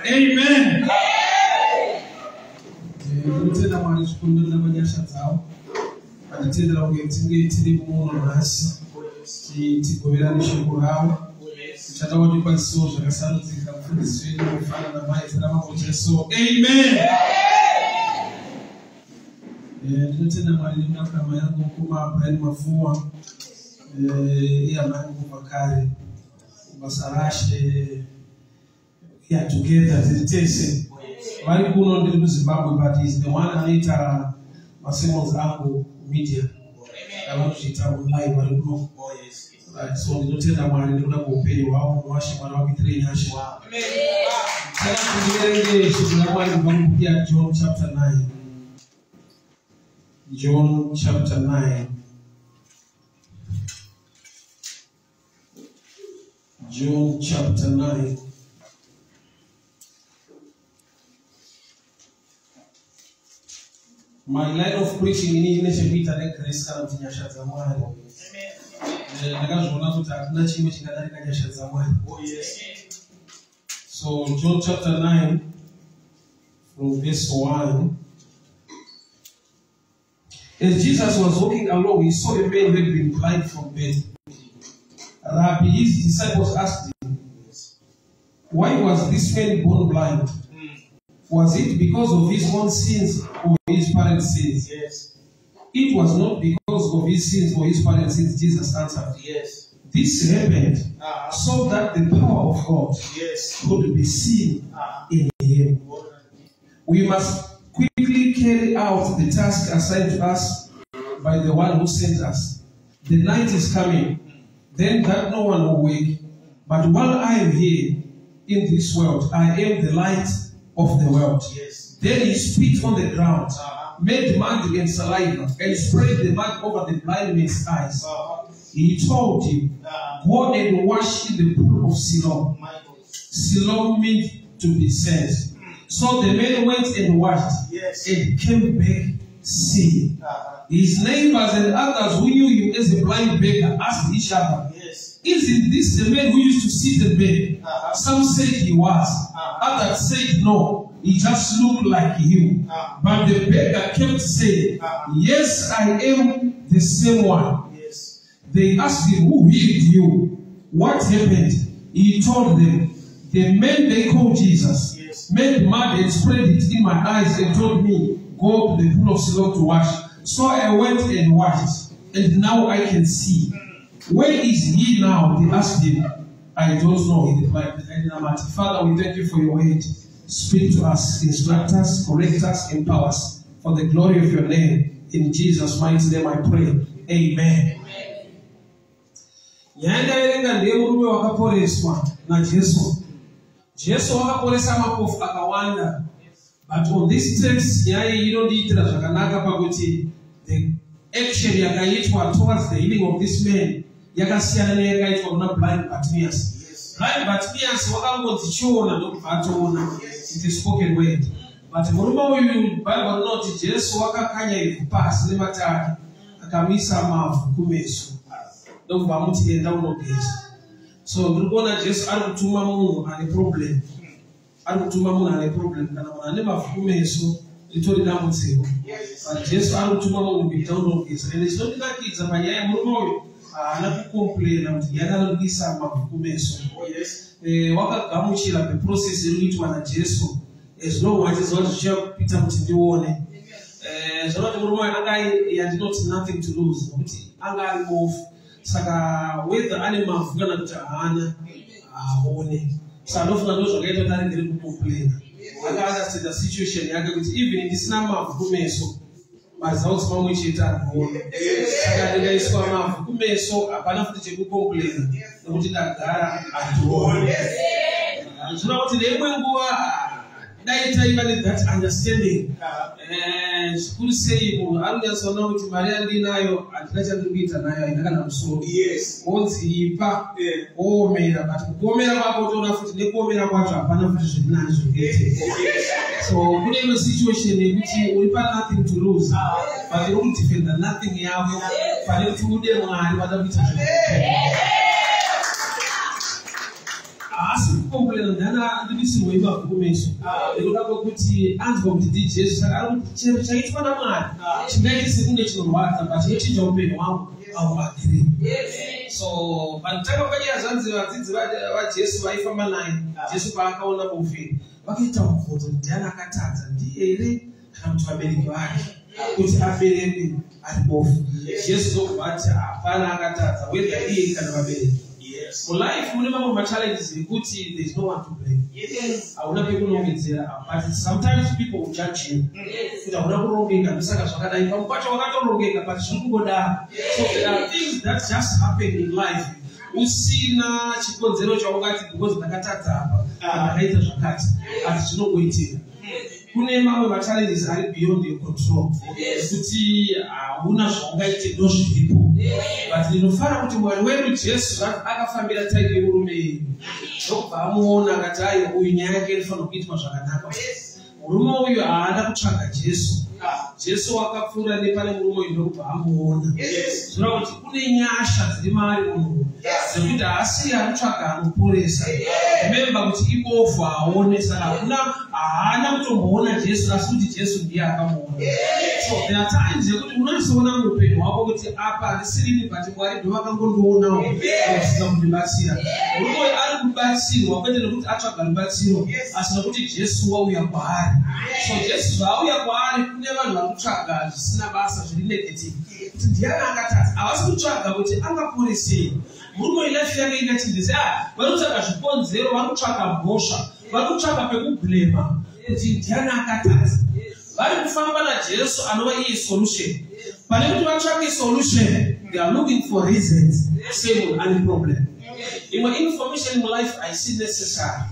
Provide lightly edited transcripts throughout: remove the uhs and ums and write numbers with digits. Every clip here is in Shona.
Amen. Tena mwani chukundura na banyasha zao. Aditendera ugetinge tiri mu nasi. Tikobera nishukuraho. Chata wodi kwa soja kasano zikafundiswe Mbofana na mai tena makocheso. Amen. Tena mwani nakama yangu kuma Brian Mafua. Ya mangu makari. Basarashe ya together tesching. Why kuno ndi Zimbabwe, but is the one anita Masimons Ango media. I want to tell you live wali kuno. Right, so we don't tell them why they don't go pay you out. Wash one out with 3 years. Amen. John chapter 9. John chapter 9. John chapter 9. My line of preaching in English is better than Grace Camp in Yashatzamari. So, John chapter 9, from verse 1. As Jesus was walking along, he saw a man who had been blind from birth. Rabbi, his disciples asked him, why was this man born blind? Was it because of his own sins or his parents' sins? Yes. It was not because of his sins or his parents' sins, Jesus answered. Yes. This happened so that the power of God could be seen in him. We must quickly carry out the task assigned to us by the one who sent us. The night is coming, then that no one will wake. But while I am here in this world, I am the light of the world. Yes. Then he spit on the ground, made mud and saliva, and spread the mud over the blind man's eyes. He told him, go and wash in the pool of Siloam. Siloam means to be sent. So the man went and washed and came back seeing. His neighbors and others who knew him as a blind beggar asked each other, isn't this the man who used to sit and beg? Some said he was. Others said no, he just looked like him. But the beggar kept saying, yes, I am the same one. They asked him, who healed you? What happened? He told them, the man they called Jesus made mud and spread it in my eyes and told me, go to the pool of Siloam to wash. So I went and washed, and now I can see. Where is he now? They asked him. I don't know, he replied. Father, we thank you for your word. Speak to us, instruct us, correct us, empower us. For the glory of your name. In Jesus' mighty name I pray. Amen. Yanda elenga ndiye murume wakaporeswa na Jesu. Jesu wakaporesa mapofu akawanda. But on this text, yaye inodiitira zvakanaka pakuti the action yakaitwa towards the healing of this man yakasiyana neyakaitwa kuna blind Bartimaeus. Blind Bartimaeus wakangodzichiona ndobva atoona. It is spoken word. But murume uyu Bible rinoti Jesu wakakanya ivhu pasi nematake akamisa mavhu kumeso. Ndobva amuti enda unogeza. So ndiri kuona Jesu ari kutuma munhu ane problem. Ari kutuma munhu ane problem kana munhu ane mavhu kumeso ritori dambudziko. But Jesu ari kutuma munhu kuita unogeza. Ende chinondinakidza panyaya yemurume uyu haana kukomplaina kuti yakanodisa mavhu kumeso. Wakagamuchira the process inoitwa naJesu as long as achiziva kuti chichapita kuti ndione. Zvanoti murume anga had not nothing to lose nokuti anga ari bofu. Saka whether ane mavhu kana kuti haana aone. Saka ndofuna ndozvakaita kuti arengere kukomplaina. Aka-understand the situation yake kuti even ndisina mavhu kumeso maziva kuti pamwe chete anoona. Saka ndikaiswa mavhu kumeso hapana futi chekukomplaina nokuti ndagara andione. Ndinoona kuti neimwe nguva dai taiva that understanding. Zvikuru sei munhu anonyatsoona kuti mari yandinayo handina chandikuita nayo haina kana musoro. Onzi ipa oomera, but kuomera kwako toona futi nekuomera kwacho hapana futi zviri nazvo ngete. So kune imwe situation yekuti uri pa nothing to lose, but uri kudefenda nothing yako pane kuti ude Mwari vada kuita zvekuita. complain ndana ndibisi weiba kumeso ndikuda kuti anzwa kuti DJ saka chero chaitwa na Mwari chingaite sekunge chinorwadza but yechinja upenyu wangu au agree. So panotanga kwanyaya zvanzi vadzidzi vaJesu vaifamba naye Jesu paakaona bofeni vakaita mubvunzo ndiani akatadza ndiye here kana kuti vabereki vake kuti abereke ari bofu. Jesu ndokubati hapana akatadza whether iye kana vabereki. For life, mune mamwe machallenges ekuti there is no one to blame. Hauna pekunongedzera, but sometimes people will judge you. Kuti hauna kurongeka ndosaka zvakadai pamwe pacho wakatorongeka but zviri kungodaro. So there are things that just happen in life. Usina chikonzero chaungati because ndakatadza apa kana ndakaita zvakati asi zvinongoitika. Kune mamwe machallenges ari beyond your control. Kuti hauna zvaungaite ndozviripo. But ndinofara kuti Mwari wedu Jesu akafambira taike murume iyi. Ndokubva amuona akati ayo uyu nyaya yake inofanira kuitwa zvakanaka. Murume uyu haana kutsvaga Jesu. Jesu wakapfuura nepane murume uyu ndokubva amuona. Zvinova kuti kune nyasha dziri maari munhu dzekuti haasi anotsvaga anoporesa. Remember kuti ibofu haone saka haana kutomboona Jesu asi kuti Jesu ndiye akamuona. So there are times yekuti unozoona muupenyu hwako kuti apa handisirini but Mwari ndo vakangondoonawo vasina kundibatsira. Murume uyu ari kubatsirwa kwete nekuti atsvaga rubatsiro asi nekuti Jesu wauya kwaari. So Jesu zvauya kwaari kune vanhu vari kutsvaga zvisina basa zviri negative. Kuti ndiani akatadza havasi kutsvaga kuti angaporesei. Murume uyu life yake ingachindise vari kutsvaga zvikonzero vari kutsvaga mhosva vari kutsvaga pekublema kuti ndiani akatadza. Vari kufamba naJesu anova iye solution. Pane kuti vatsvake solution, they are looking for reasons same any problem. Imwe information in life I see necessary.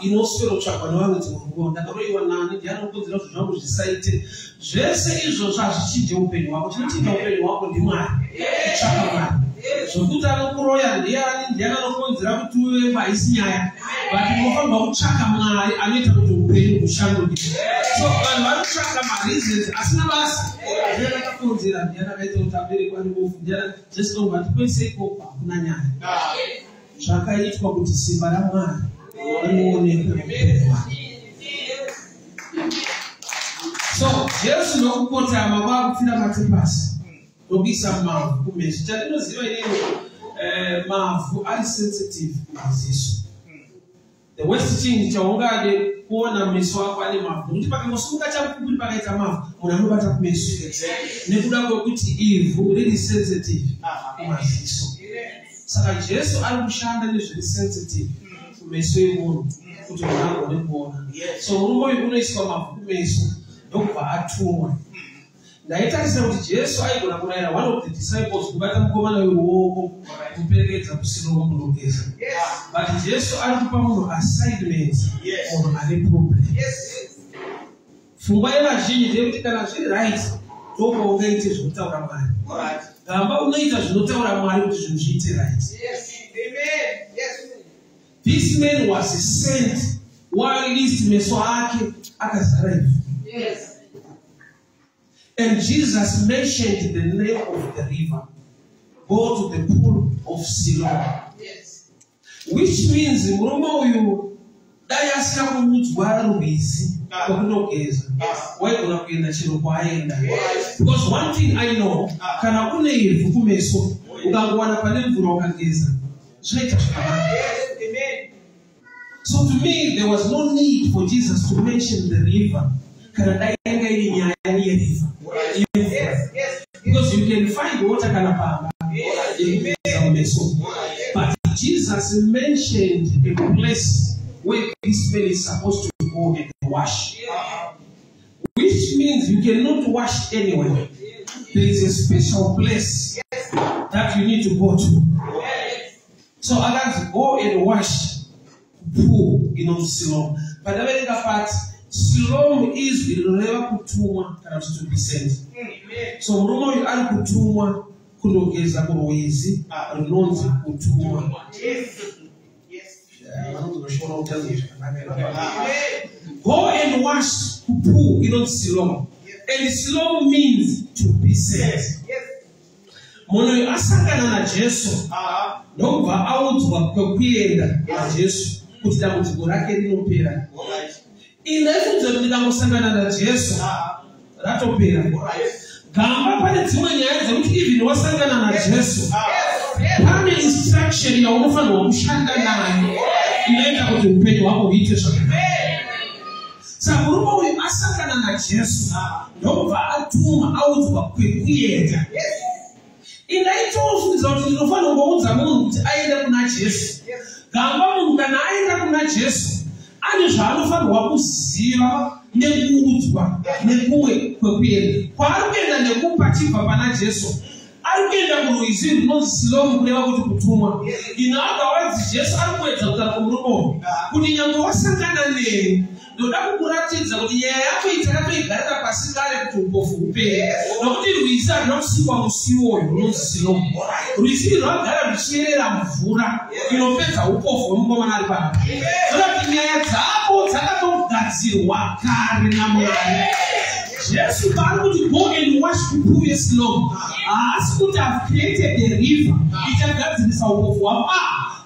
Inoswera kutsvagwa nevamwe dzimwe nguva. Ndakaroiwa nani ndiani anokonzera kuti zvangu zvisaite. Zvese izvozvo hazvichinje upenyu hwako. Chinochinja upenyu hwako ndiMwari. Kutsvaka Mwari. Zvokuti anokuroya ndiani ndiani anokonzera kuti uve haisi nyaya. But unofanirwa kutsvaka Mwari anoita kuti upenyu hushanduke. So vanhu vari kutsvaka mareasons asina basa. Ndiani akakonzera ndiani akaita kuti abereki vari bofu ndiani Jesu ndokubati kwese ikoko hakuna nyaya. Zvakaitwa kuti simba raMwari rionekwe muupenyu hwake. So Jesu ndokukotama kwakupfira matepasi ndokuisa mavhu kumeso. Chandinoziva inini mavhu ari sensitive kumaziso. The worst thing chaungade kuona meso ako ane mavhu nekuti pakangosunga chakukuti pakaita mavhu munhu anobata kumeso nekuda kwekuti ivhu riri sensitive kumaziso. Saka Jesu ari kushanda nezviri sensitive kumeso emunhu kuti munhu agone kuona. So murume uyu unoiswa mavhu kumeso ndokubva atumwa. Ndaitarisa kuti Jesu aigona kurayira one of the disciples kubata mukomana weruoko kuperekedza kusiro kunogeza. But Jesu ari kupa munhu assignment munhu ane problem. Pfungwa yevazhinji ndeyekuti kana zviri right ndokwa ungaite zvinotaura Mwari. Gamba unoita zvinotaura Mwari kuti zvinhu zviite right. This man was sent while least meso ake akazara ivhu. And Jesus mentioned the name of the river. Go to the pool of Siloam. Which means murume uyu dai asina kuudzwa rwizi rwokunogeza waigona kuenda chero kwaenda. Because one thing I know, kana kune ivhu kumeso ukangowana pane mvura ukageza zvinoita zvakanaka. So to me there was no need for Jesus to mention the river. Kana dai yanga iri nyaya yeriver. Because you can find water kanapanga. But Jesus mentioned a place where this man is supposed to go and wash. Which means you cannot wash anywhere. There is a special place that you need to go to. So others go and wash pool in Siloam. But the other part, Siloam is never kutumwa to be sent. So murume uyu ari kutumwa kundogeza kurwizi rinonzi kutumwa. Go and wash pool inonzi Siloam. And Siloam means to be sent. Munhu uyu asangana naJesu ndobva audzwa kwekuenda naJesu kuti dambudziko rake rinopera. Ine funzo kuti ndangosangana naJesu ratopera. Gamba pane dzimwe nyaya dzekuti even wasangana naJesu pane instruction yaunofanirwa kushanda nayo inoita kuti upenyu hwako huite zvakanaka. Saka murume uyu asangana naJesu ndobva atuma audzwa kwekuenda. Inaitofungidzira kuti ndinofanira kuudza munhu kuti aende kuna Jesu. Gamba munhu kana aenda kuna Jesu ane zvaanofanirwa kuziva nekuudzwa nekumwe kwekuenda. Kwaari kuenda nekupa chibva pana Jesu. Ari kuenda kurwizi runonzi Siloamu kureva kuti kutumwa. Otherwise Jesu ari kuedza kutaura kumurume kuti nyangwe wasangana neni ndoda kukuratidza kuti nyaya yako itakatoigarira pasi kare kuti upofu upere. Nokuti rwizi harina kusikwa musi uwoyo runonzi Siloamu. Rwizi rwagara ruchierera mvura inopedza upofu hwemukomana ari panapa. Saka nyaya dzako dzakatogadzirwa kare naMwari. Jesus paari kuti go and wash people yeSiloamu haasi kuti have created a river ichagadzirisa upofu hwako.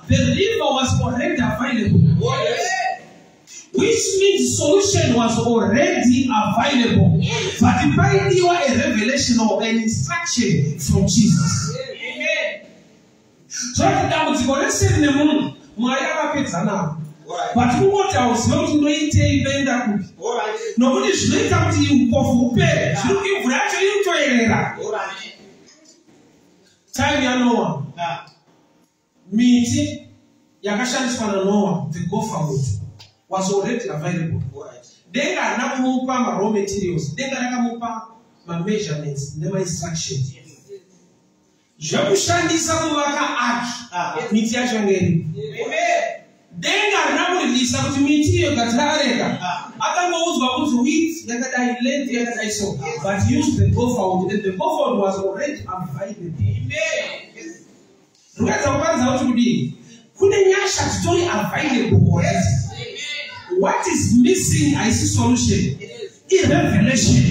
The river was already available. Which means solution was already available. But paidiwa a revelation or an instruction from Jesus. Amen. So dambudziko rese rine munhu Mwari akapedza naro. But kungoti hauziva kuti ndoitei benda kupi. Nokuti zvinoita kuti upofu upere. Zvinokuti mvura yacho iri kutoerera. Time yaNoah. Miti yakashandiswa naNoah, the gopher wood, was already available. Denga harina kumupa raw materials. Denga rakamupa measurements instructions. Zvekushandisa kuvaka ark, miti yacho ngeri. Denga harina kuridisa kuti miti iyo gatareka. Akangoudzwa kuti wheat yakadai, length yakadai so. But use the gopher wood. The gopher wood was already available. Rukaita kupanza kuti kudii? Kune nyasha titori available already. What is missing? I see solution. Revelation,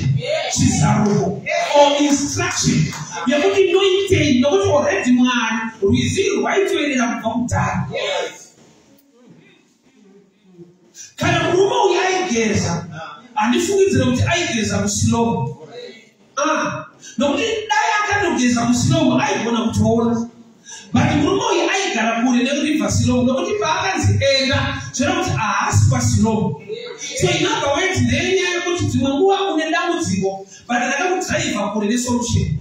chizaruko, or instruction. Yakuti noite, nokuti already Mwari rwizi rwaitoerera kubva kudhara. Kana murume uyu aigeza, handifungidzire kuti aigeza muSiloamu. Nokuti dai akandogeza muSiloamu aigona kutoona. But murume uyu aigara kure neriver Siloamu nokuti paakanzi enda zvinoita kuti haasi kwaSiloamu. So in other words, ndenyaya yekuti dzimwe nguva une dambudziko but ndakakudhiraivha kure nesolution.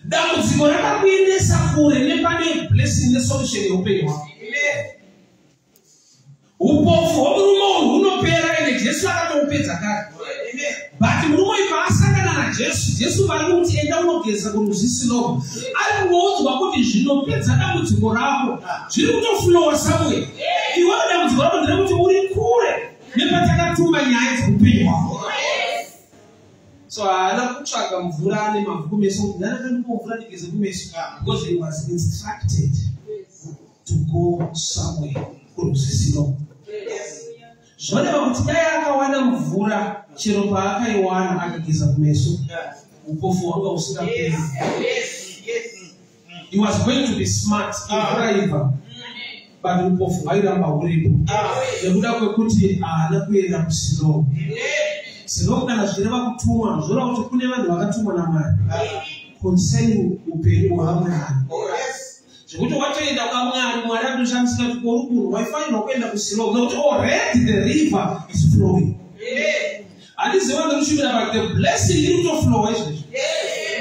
Dambudziko rakakuendesa kure nepane blessing nesolution yeupenyu hwako. Upofu hwomurume uyu hunopera ende Jesu akatoupedza kare. But murume uyu paasangana naJesu, Jesu vari kuti enda unogeza kurwizi Siloamu. Ari kuudzwa kuti zvinopedza dambudziko rako zviri kutoflowa somewhere. Iwewe dambudziko rako nderekuti uri kure nepatakatuma nyaya dzeupenyu hwako. So haana kutsvaga mvura ane mavhu kumeso kuti ndanakandipo mvura ndigeze kumeso. Because he was instructed to go somewhere kurwizi Siloamu. Zvoreva kuti dai akawana mvura chero paakaiwana akageza kumeso upofu hwanga usingaperi. He was going to be smart driver, but upofu hwairamba huripo nekuda kwekuti haana kuenda kuSiloamu. Siloamu kana zvireva kutumwa zvoreva kuti kune vanhu vakatumwa naMwari concerning upenyu hwaMwari. Zvekuti watoenda kwaMwari, Mwari anotoshandisa kuti korukuru waifanirwa kuenda kuSiloamu nokuti already the river is flowing. Handiziva ndokushumira but the blessing iri kutoflowa izvezvi.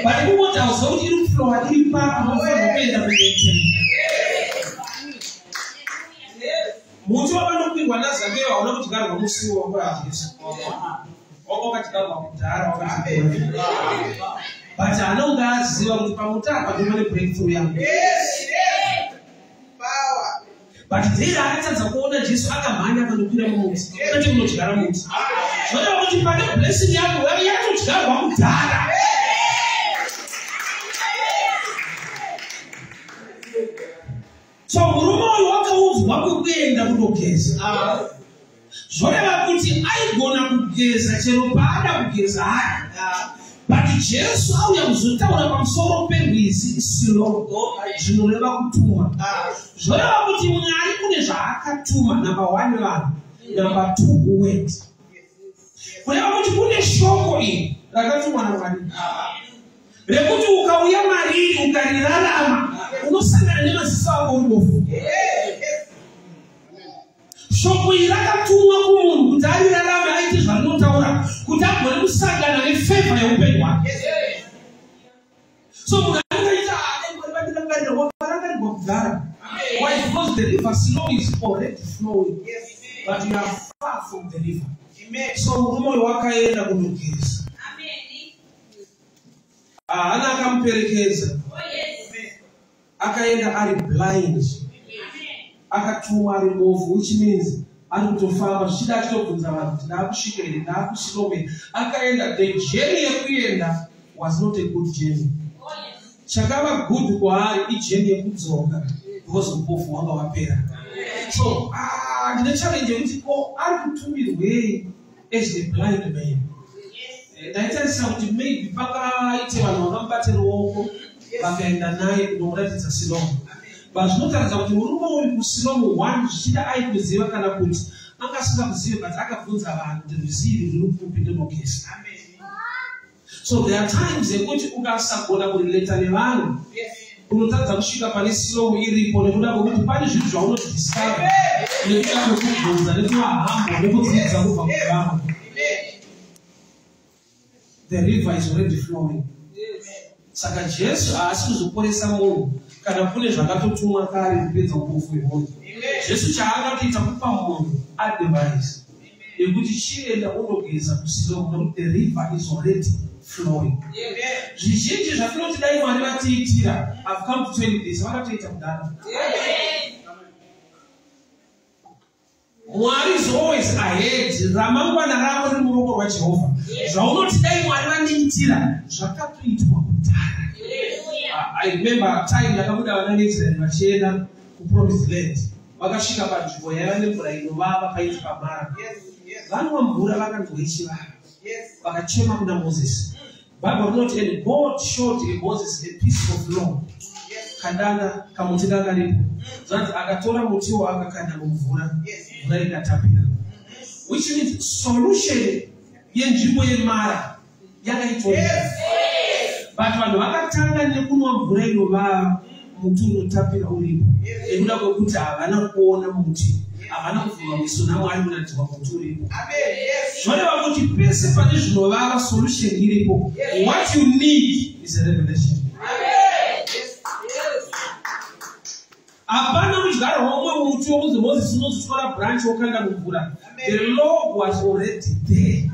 But kungoti hauziva kuti iri kuflowa iri papa unofanirwa kuenda kuNetwork. Muti wakandopindwa naZakeo hauna kudyarwa musi waJesu. Wakadyarwa kudhara wakati. But anonge aziva kuti pamuti apa ndipo pane breakthrough yangu. But there akatadza kuona Jesu akamhanya akandokwira mumuti. Kwete kunodyara muti. Zvoreva kuti pane blessing yako yatodyarwa kudhara. So murume uyu wakaudzwa kuenda kundogeza. Zvoreva kuti aigona kugeza chero paada kugeza hari. But Jesu auya kuzotaura pamusoro perwizi Siloam zvinoreva kutuma. Zvoreva kuti Mwari kune zvaakatuma. Number 1 vanhu. Number 2 uweti. Kureva kuti kune shoko iri rakatumwa naMwari. Rekuti ukauya mariri ukarirarama unosangana nemaziso ako ubofu. Shoko iri rakatumwa kumunhu kuti arirarame aite zvarinotaura kuti agone kusangana nefevha yeupenyu hwake. So munhu anoita vandirangarira wakarangarirwa kugara. Why? Because the river Siloam is already flowing, but you are far from the river. So murume wakaenda kunogeza. Ana akamuperekedza. Akaenda ari blind. Akatumwa ari bofu, which means ari kutofamba zvichida achitobvunza vanhu kuti ndakusvika here, ndakuSiloam. Akaenda. The journey yekuenda was not a good journey. Chakava good kwaari ijourney yekudzoka because upofu hwanga wapera. So ndine challenge yekuti ari kutumirwei as the blind man. Ndaitarisa kuti maybe pakaite vanhu vakamubate ruoko vakaenda naye kunomuratidza Siloam. But zvinotaridza kuti murume uri kuSiloam 1 zvichida aikuziva kana kuti angasingakuzive, but akabvunza vanhu kuti ruzivi ruri kupi ndinogeza. So there are times yekuti ukasagona kurileta nevanhu unotadza kusvika pane Siloam iripo nekuda kwekuti pane zvinhu zvaunodiscover nekuda kwekubvunza nekuvahambo nekudzidza kubva kuvamwe. The river is already flowing. Saka Jesu haasi kuzoporesa munhu kana kune zvakatotumwa kare kupedza upofu hwemunhu. Jesu chaakatoita kupa munhu advice yekuti chienda unogeza kuSiloam nokuti the river is already flowing. Zvizhinji zvatinoti dai Mwari vatiitira, I've come to tell you this, vakatoita kudaro. Mwari is always ahead. Ramangwana ravo riri muruoko rwaJehovha. Zvaunoti dai Mwari vandiitira zvakatoitwa kudhara. I remember a time ndakabuda vana veIsraeri vachienda kuPromised Land. Vakasvika panzvimbo yaiva nemvura inovava paiti pamara. Vanwa mvura vakanzwa ichivava. Vakachema kuna Moses. Bible rinoti, and God showed Moses a piece of law. Kandanga kamuti kakaripo. Zvanzi akatora mutiwo akakanda mumvura. Mvura ikatapira. Which means solution yenzvimbo yemara yakaitwa. But vanhu vakatanga nekunwa mvura inovava, muti unotapira uripo. Nekuda kwekuti havana kuona muti, havana kuvhurwa meso naMwari kunatidzwa muti uripo. Zvoreva kuti pese pane zvinovava solution iripo. What you need is a revelation. Hapana kudyara homwe muti wokunzi Moses unozotora branch wokanda mumvura. The law was already there.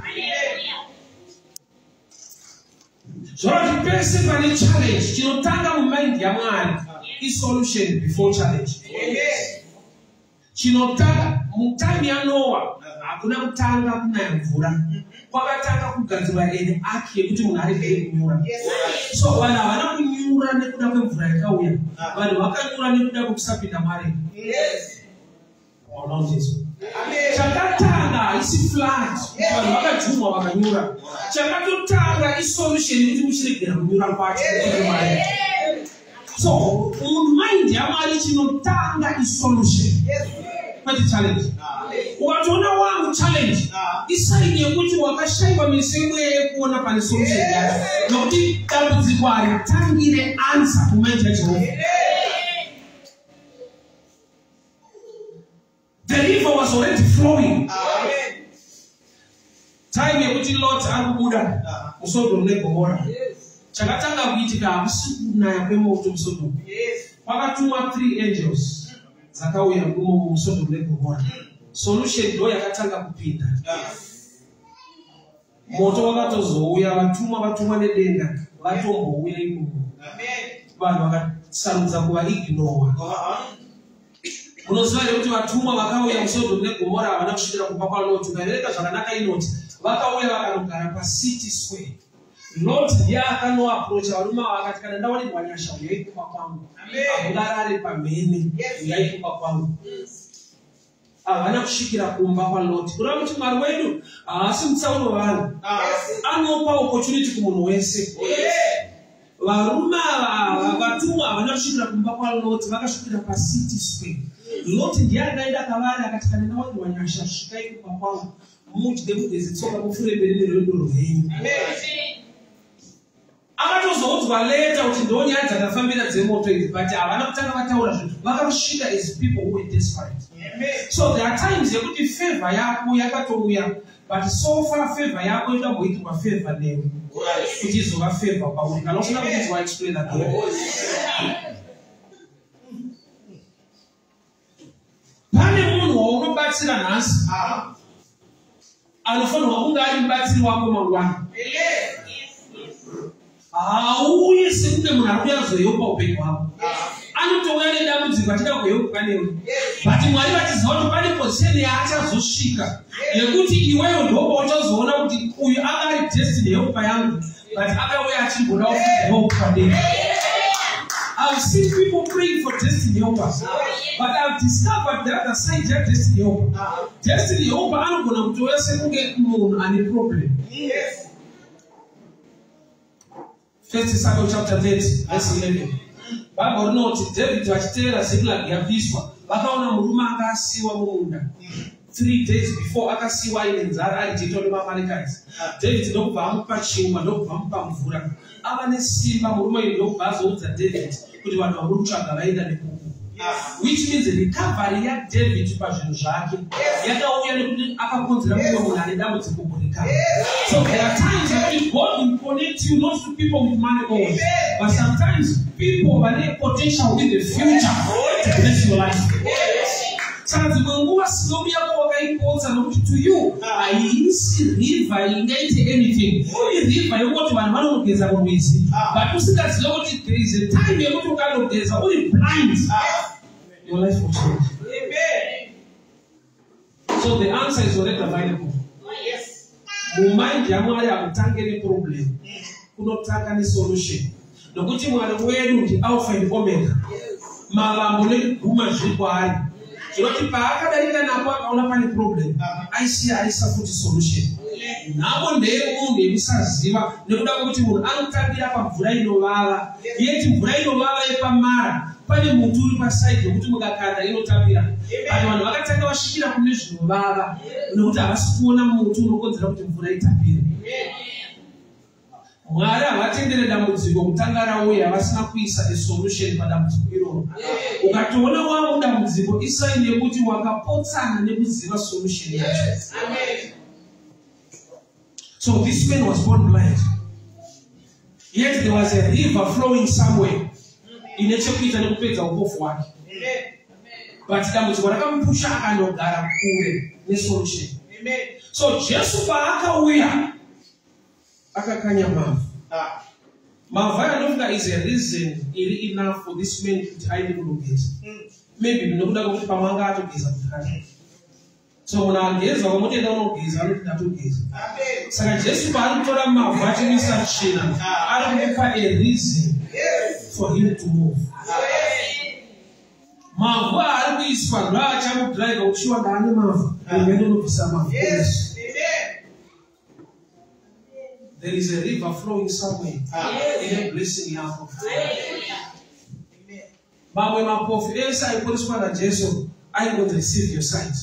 Zvorati pese pane challenge chinotanga mumind yaMwari is solution before challenge. Chinotanga mutime yaNoah hakuna kutanga kunaya mvura, kwakatanga kugadzirwa ene ark yekuti munhu arege kunyura. So vanhu havana kunyura nekuda kwemvura yakauya, vanhu vakanyura nekuda kwekusapinda Mwari. Chakatanga isi flood, vanhu vakajumwa vakanyura. Chakatotanga is solution yekuti muchiregera kunyura kwacho. So mind yaMwari chinotanga is solution. What challenge? Ukatoona wangu challenge isaini yekuti wakashaiwa misemo yekuona pane solution yake. Nokuti dambudziko haritangire answer kumind yaJehovha. The river was already flowing. Time yekuti Lot arikubuda muSodom neGomora. Chakatanga kuitika hakusi kunaya kwemoto muSodom. Kwakatumwa 3 angels zakauya muSodom neGomora. Solution ndo yakatanga kupinda. Moto wakatozouya, vatumwa nedenga vatombouya imomo. Vanhu vakasarudza kuva ignore. Unoziva kuti vatumwa vakauya muSodom neGomora havana kusvikira kumba kwaLoti. Ukaverenga zvakanaka inoti vakauya vakanogara paCity Square. Lot ndiye akanoapproacha varume vakati kana ndawanikwa nyasha uyaikupa kwangu. Agarare pamhene uyaikupa kwangu. havana kusvikira kumba kwaLoti. Kureva kuti Mwari wedu haasi mutsauro wavanhu, anopa opportunity kumunhu wese. Varume ava vatumwa havana kusvikira kumba kwaLoti, vakasvikira paCity Square. Loti ndiye akaenda kavari akati kana navanhu vanyasha svikai kumba kwangu mudye mugeze tsoka mufure mberi nerwendo rwenyu. Akatozoudzwa leta kuti ndonyaya dzakafambira dzemoto idzi, but havana kutanga vataura zvinhu, vakamsvika as people who were desperate. So there are times yekuti favor yako yakatouya, but so far favor yako ikamboitwa favor newe kuti izova favor pauri. Kana usina kuti waexplain that. Pane munhu waunobatsira nhasi anofanirwa kunge ari mubatsiri wako mangwana. Hauye sekunge munhu ari kuuya kuzoyopa upenyu hwako. Anotouya nedambudziko achida kuyopa newe, but Mwari vachiziva kuti pane position yaachazosvika yekuti iweyo ndopa uchazoona kuti uyu anga ari destiny yeopa yangu, but akauya achimboda kuti yeopa newe. I've seen people praying for destiny helpers, but I've discovered that the side of destiny helper. Destiny helper anogona kutouya sekunge munhu ane problem. First Samuel chapter 30 verse 11. Bible rinoti David vachiteera Ziklag yapiswa, vakaona murume akasiyiwa mumunda 3 days before akasiyiwa aine nzara aititwa nevaAmalekites. David ndokubva amupa chingwa, ndokubva amupa mvura. Ava nesimba murume uyu ndokubva azoudza David kuti vanhu vamuri kutsvaga vaenda nekuku. Which means recovery yaDavid pazvinhu zvake yakauya nekuti akakonzera mumwe munhu ane dambudziko kurecover. So there are times that God will connect you not to people with money always, but sometimes people vane potential in the future to bless your life. Saka dzimwe nguva sinomi yako wakaipotsa nokuti to you haisi river ingaite anything. River yokoti vanhu vanogeza kurwizi, but usingaziva kuti there is a time yekuti ukanogeza uri blind, your life will change. So the answer is already available. Mumind yaMwari hakutange neproblem, kunotanga nesolution. Nokuti Mwari wedu ndi Alpha and Omega, malambo neguma zviri kwaari. Zvinoti paakadarika napo akaona pane problem, aisa futi solution. Navo ndeye munhu yekusaziva nekuda kwekuti munhu anotangira pamvura inovava, yeti mvura inovava yepamara pane muti uri pasaidi wekuti mukakanda inotapira. Vanhu vanhu vakatanga vasvikira kune zvinovava nekuti havasi kuona muti unokonzera kuti mvura itapire. Mwari havatendere dambudziko kutanga rauya vasina kuisa a solution padambudziko iroro. Ukatoona wava mudambudziko isaini yekuti wakapotsana nekuziva solution yacho. So this man was born blind, yet there was a river flowing somewhere ine chekuita nekupedza upofu hwake. But dambudziko rakamupusha akandogara kure nesolution. So Jesu paakauya akakanya mavhu. Mavhu anofunga is a reason iri enough for this man kuti aende kunogeza. Maybe nekuda kwekuti pamwe anga atogeza kutanga. So munhu ageza wamutoenda unogeza anoti ndatogeza. Saka Jesu paari kutora mavhu achimisa chena ari kumupa a reason for him to move. Mavhu ari kuiswa ndo achamudhiraivha uchiwa ndaane mavhu uende unobvisa mavhu. There is a river flowing somewhere in a blessing yako. Mamwe mapofu ese aiporeswa naJesu, I will receive your sight.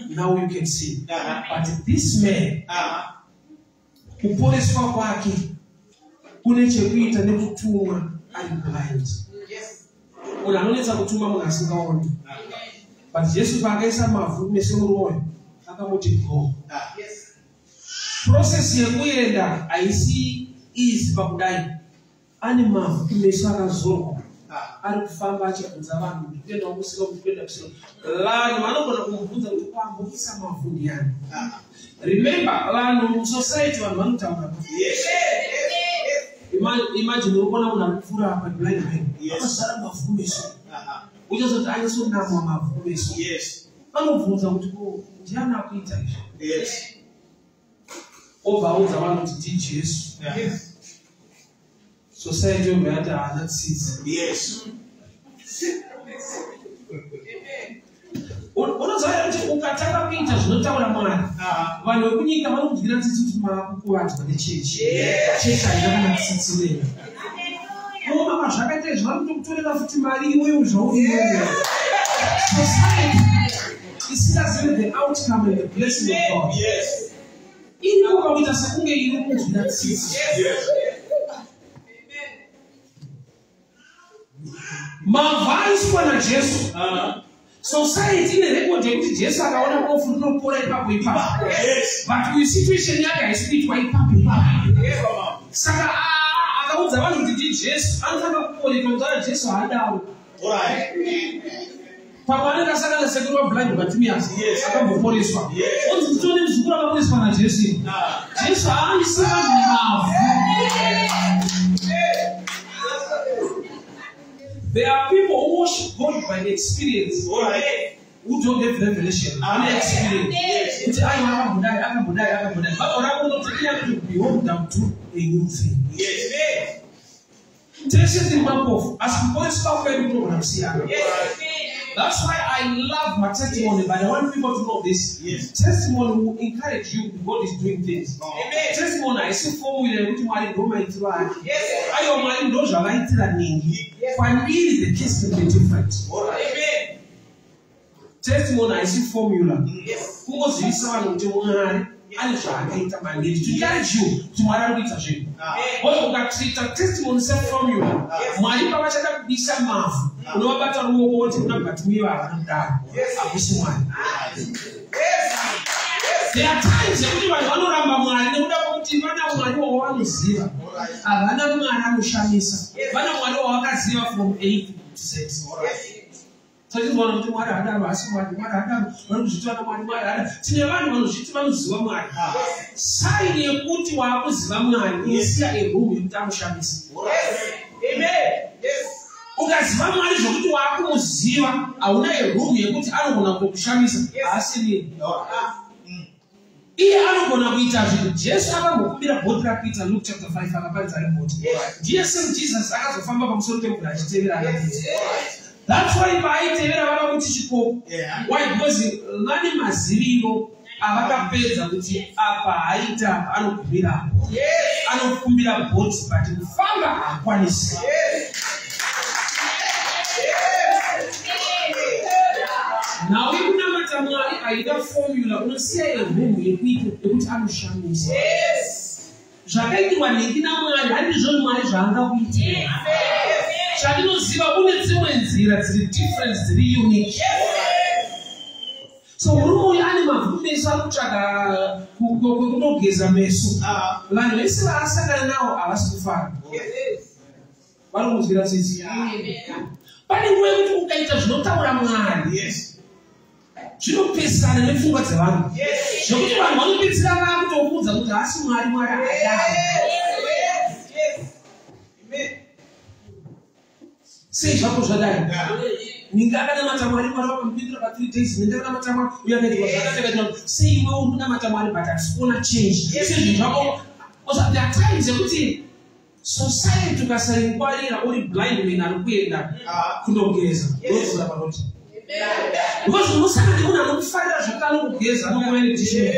Now you can see. But this man, kuporeswa kwake kune chekuita nekutumwa ari blind. Munhu anonetsa kutuma munhu asingaoni. But Jesu paakaisa mavhu meso murumoyo akamuti go. Process yekuenda haisi easy pakudai. Ane mavhu kumeso akazorwa. Ari kufamba achibvunza vanhu kuti kuenda kusika kuti kuenda kusika. Vanhu vanogona kumubvunza kuti kwambokisa mavhu ndiani. Remember, vanhu musociety vanhu vanotaura. Imagine urikuona munhu arikupfuura apa blind man. Akazara mavhu kumeso. Uchazoti aisonamwa mavhu kumeso. Vanobvunza kuti ndiani akuita izvi. Ovaudza vanhu kuti ndiJesu. Society yomuyati haana tsitsi. Una Unozoya kuti ukataka kuita zvinotaura Mwari, vanhu vekunyika vanokudyira tsitsi kuti makukuvadzwa nechechi. Chechi haina kana kutsitsinena. Koma zvakaita izvi vanotokutorera futi mari iwewe zvaunoenda. Society isingazivile the outcome and the blessing of God. Ini ukakuita sekunge iri kukudyira tsitsi. Mavaiswa na Jesu. Society ine record yekuti Jesu akaona bofu rinopora ipapo ipapo. But uyu situation yake haisikuitwa ipapo ipapo. Saka akaudza vanhu kuti Jesu anotanga kuporeka kuti Jesu haadaro. Pamanenge asakana sekuru wablind Bartimaeus akamboporeswa. Onzi kutone muzukuru akaporeswa na Jesu. Jesu haandisava mavhu. There are people who worship God by the experience, who don't have revelation. Experience. It's I am Buddha. But or I will not take to behold them to a new thing. Tesching in Mambo, as people stop every program. That's why I love my testimony, but I want people to know this. Testimony will encourage you when God is doing things. Testimony, I see formula which Mari Roma is right. I am Mari Roja Lighting. But really, the case can be different. Testimony, I see formula. Who was this one to one? And to encourage you to marry with a ship. What you got treat a testimony self formula. Mari Pawachaka be some mouth. No better who wants to know but me are that. There are times that you are honorable, you don't want to one zero. Another man who Shamisa. But I want to zero from 8 to 6. So this one of the one I done was what I done. When you talk about my other, Tiaman was Shitman Zuma. Sign your put you up with Zama, is here a room in Tam Shamis. Amen. Yes. Zama is going to Abu Zima. I will a room you put out of Shamis. I see I don't want to be touching. Just have a bit of both Peter, Luke chapter 5, Jesus, Jesus, I have a family from Sultan. That's why I tell you about Tishiko. Why was it Lani Mazilino? Avaka Peza, which is Aita, Anukubira. Anukubira boats, but in Fanga, one is. Now, we don't have a formula. We say a room, we put Amushamis. Yes. Jacques, you are making a man, I don't mind Janga with you. Shadino Ziva Bullet, that's the difference, the unique. So, Rumo Yanima, who may some Chaga, who go gaze a mess. Lanesa Asaka now, I was to find. What was the answer? But in way to get us not our man. Yes. You don't pay salary and food what's around. Yes. You don't want to pay salary to put the glass in my mother. Yes. Amen. Say, Jacob Jadai. Ningana Matamari, and people about 3 days. Ningana Matama, we are ready. Say, no, Matamari, but that's going to change. Yes, Jacob. Was at that time, the society took us an inquiry and only blind men and we that could not gaze. Because most of the women find out you can't gaze and no way to share.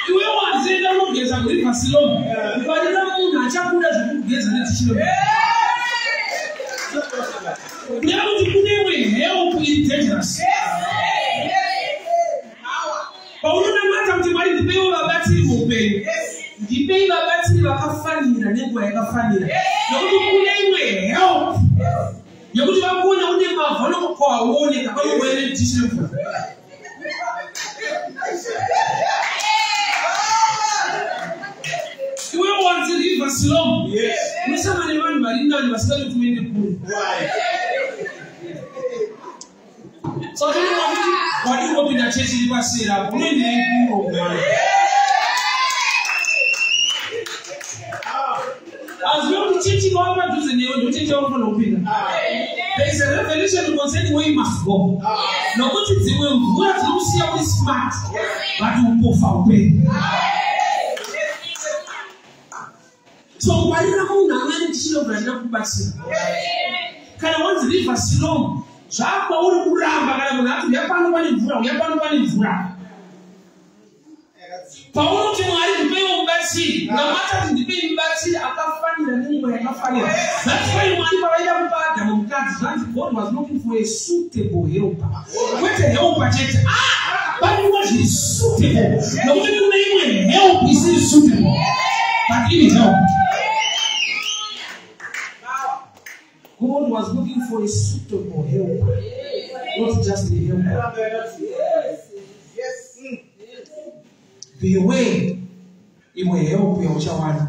You will want to say that no gaze and leave us alone. Because you don't know that you gaze and teach them. We have to put away help in dangerous. But we don't matter to marry the pay over battery will pay. The pay over battery will have funny and then we'll have funny. You're help. You're going to have one of them for a warning about where they teach them. You will want to leave us alone. Yes. Somebody went Marina and was going to win the pool. So, what you hope in the church you say that as well as teaching over to the new teaching over opinion. There is a revelation concerning where you must go. No, what is the way we have to see how smart, but you go far away. So, why do you know that many children are not passing? kana wanzi river Siloam zvakwa uri kuramba kana munhu ati yapano pane mvura paunoti Mwari ndipeiwo mubatsiri namata kuti ndipei mubatsiri akafanira nenguva yakafanira. That's why Mwari pavaida kupa Adamu mukadzi zvanzi God was looking for a suitable helper, kwete helper chete. Panenge zviri suitable nokuti kune imwe help isiri suitable but iri help. God was looking for a suitable helper, not just a helper. Beware, you will help your child.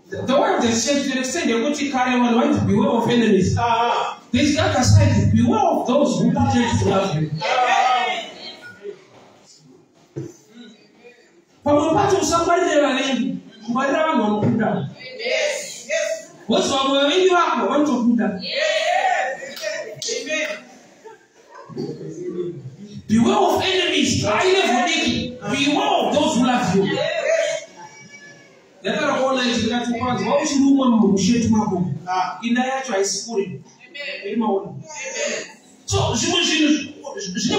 The word they say they're going to carry on, beware of enemies. There's the other side, beware of those who pretend to love you. But somebody there and what's wrong when you have a want to Buddha? Beware of enemies. Beware of those who love you. The other one is that you want what you want to share my book. In the air, try schooling. So, je ne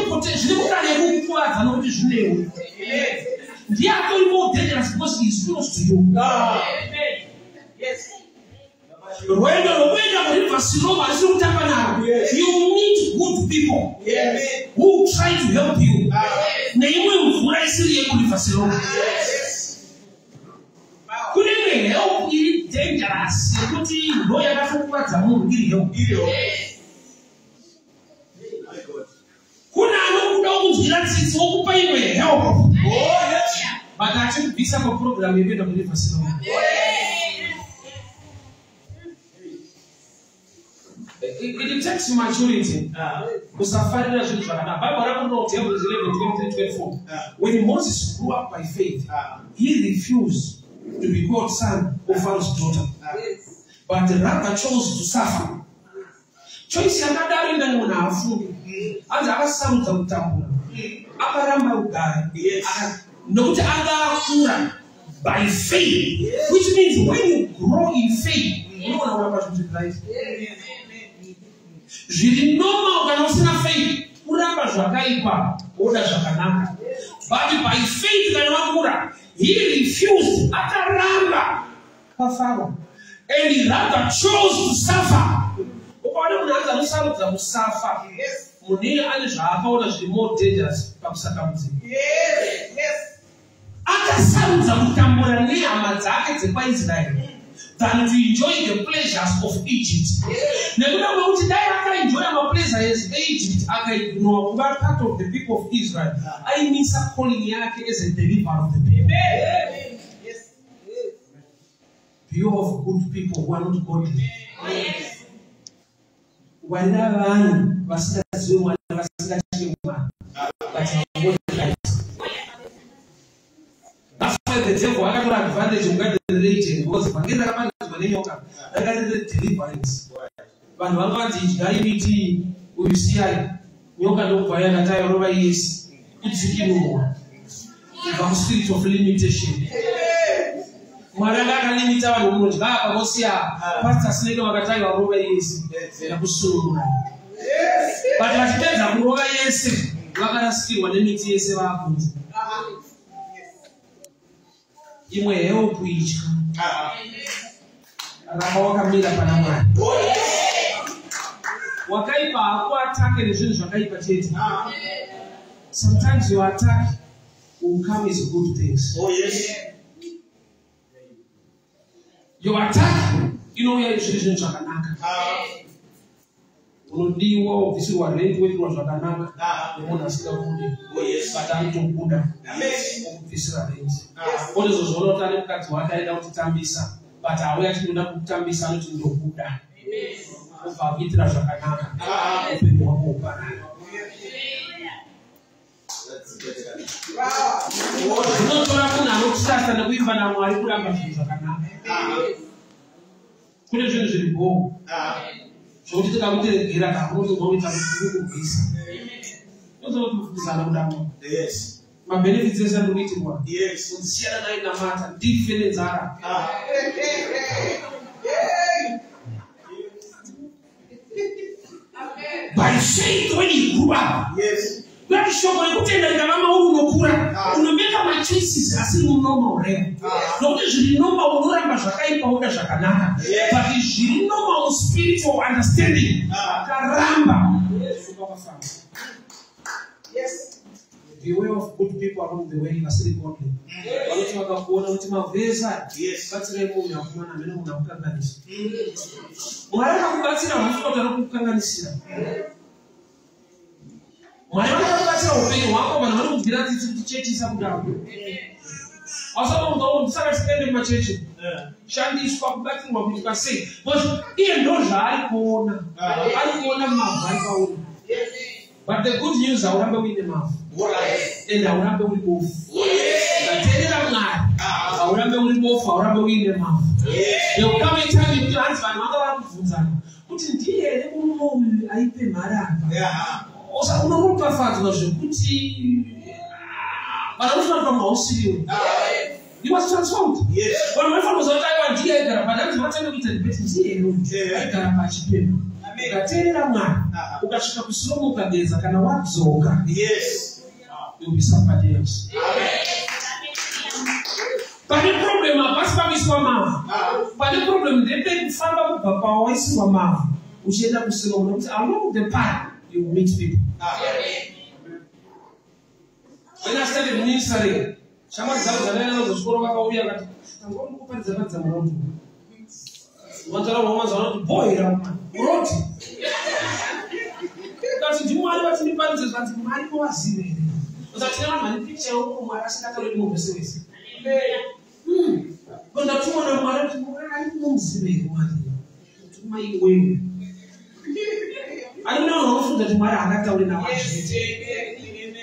peux pas à notre genou. The other more dangerous because he is close to you. Yes. When the river Siloam, you meet good people who try to help you. Couldn't help you dangerous. But I think this is a program you made of Siloam. It takes maturity. When Moses grew up by faith, he refused to be called son of Pharaoh's daughter, but rather chose to suffer. Choice another in the one food. As I some of Tambula, Aparamba Ugari, not other by faith, which means when you grow in faith, you know what I'm about to Jirinoma ukanosina faith, uramba zvakaipa, oda zvakanaka. But by faith kanwakura, he refused, akaramba pafaro, and he rather chose to suffer. Ukawona munhu anza nosarudza kusafa, munhu ane zvaakaona zviri more dangerous pakusaka. Akasarudza kutambura nehama dzake dzekwaIsraeri than to enjoy the pleasures of Egypt. Nekuda kuti dai akaenjoy pleasures of Egypt, akaignore kuva part of the people of Israel. Aimisa calling yake as a deliverer of the people. Beware of good people who are not godly. Wanavanhu vasingazivi Mwari, that's why the devil akatora advantage ungadirate because vangenda kamanzwa nenyoka akadirate deliverance. Vanhu vanoti idyai miti uyusiyai nyoka ndobva yakataya rova Yesu kudzikinurwa kubva spirit of limitation. Mwari akalimita vanhu munodya apa mosiya pastor sinenge vakataiwa rova Yesu nakusunungura. But vachipedza kurova Yesu vakarasikirwa nemiti yese vaakunze. Imwe help itya ramba wakamira pana Mwari. Wakaipa hakuatake nezvinhu zvakaipa chete. Sometimes your attack will come as good things. Oh yes. Your attack, you know, ya zvinhu zvakanaka. Unodiwa obvisirwa rent wetirwa zvakanaka nemunhu asingakudi. Oh yes. But anotokuda obvisira rent. Kone zozvona kuti ane mukadzi wake aida kutitambisa, but auya tinoda kutambisa anoti ndokuda. Obva akuitira zvakanaka. Upenyu hwako huparara. Zvinotora munhu anokusasa nekuimba naMwari kuramba zvinhu zvakanaka. Kune zvinhu zviri bhongo zvokuti tikakuteregera kakunotozoita kuti kubvisa. Tozokufundisana kudamo. Yes. Mabenefits ese anoitirwa. Yes. Kudzisiyana naye namata ndife nenzara. said when he grew up. Yes. That is sure when you tell the mama who no kura, you make my choices as if you know more. Not that you know more Shakai powder Shakanaka, but you know more spiritual understanding. Karamba. Yes. Beware of good people along the way. You are still godly. Yes. But the good news, I will never win the mouth. And I will never win both. I tell you that now. I will never win both. I will never win the mouth. There will come a time in plans by mother. But in the end, I pay Mara. Also, I don't know what I but I was not from house. He was transformed. Yes. When my father was on Taiwan, but that's what I know. Yes. You'll be somebody else. But the problem is but the problem they take father papa always mama. Along the path you meet people. When I started ministering, someone said that I was going to go here. I'm going to open the road. One of the women are not boy. Roti. Because you want to be but my was in it. But that's not my picture of my Catholic service. But that's one of my my way. I don't know that my Anata in our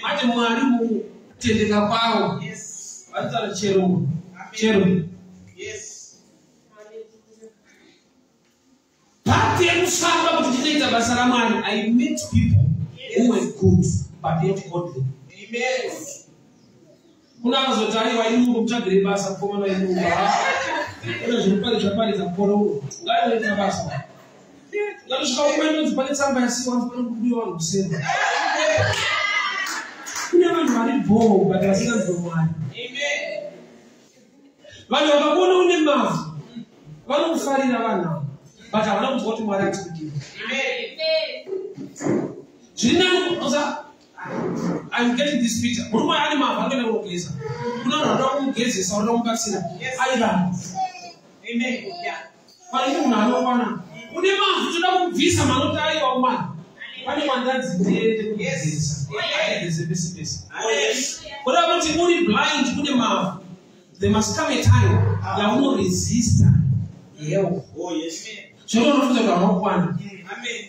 I don't want to take a power. Yes. I thought a cherub. Yes. I met people who were good, but not godly. Amen. Kuna wazotani wa Mungu mchagre basa kwa na Mungu. Kuna zipali za poro. Ngani ni basa. Ngani shika umeni zipali samba ya si wangu kudio wangu kusema. Kuna mali bo badala sina mdomani. Amen. Wale wabona unemavu. Wale mfari na wana. But I want to go to my right with you. I'm getting this picture. What my animal? I'm going to work later. No, get this. I don't pass it. I learn. Amen. Yeah. But you know, one. You don't visa, man. Not die or man. When you want that, yes. Yes. But I want to be blind to the mouth. There must come a time that will not resist. Yeah. Oh yes. So you don't know the one. Amen.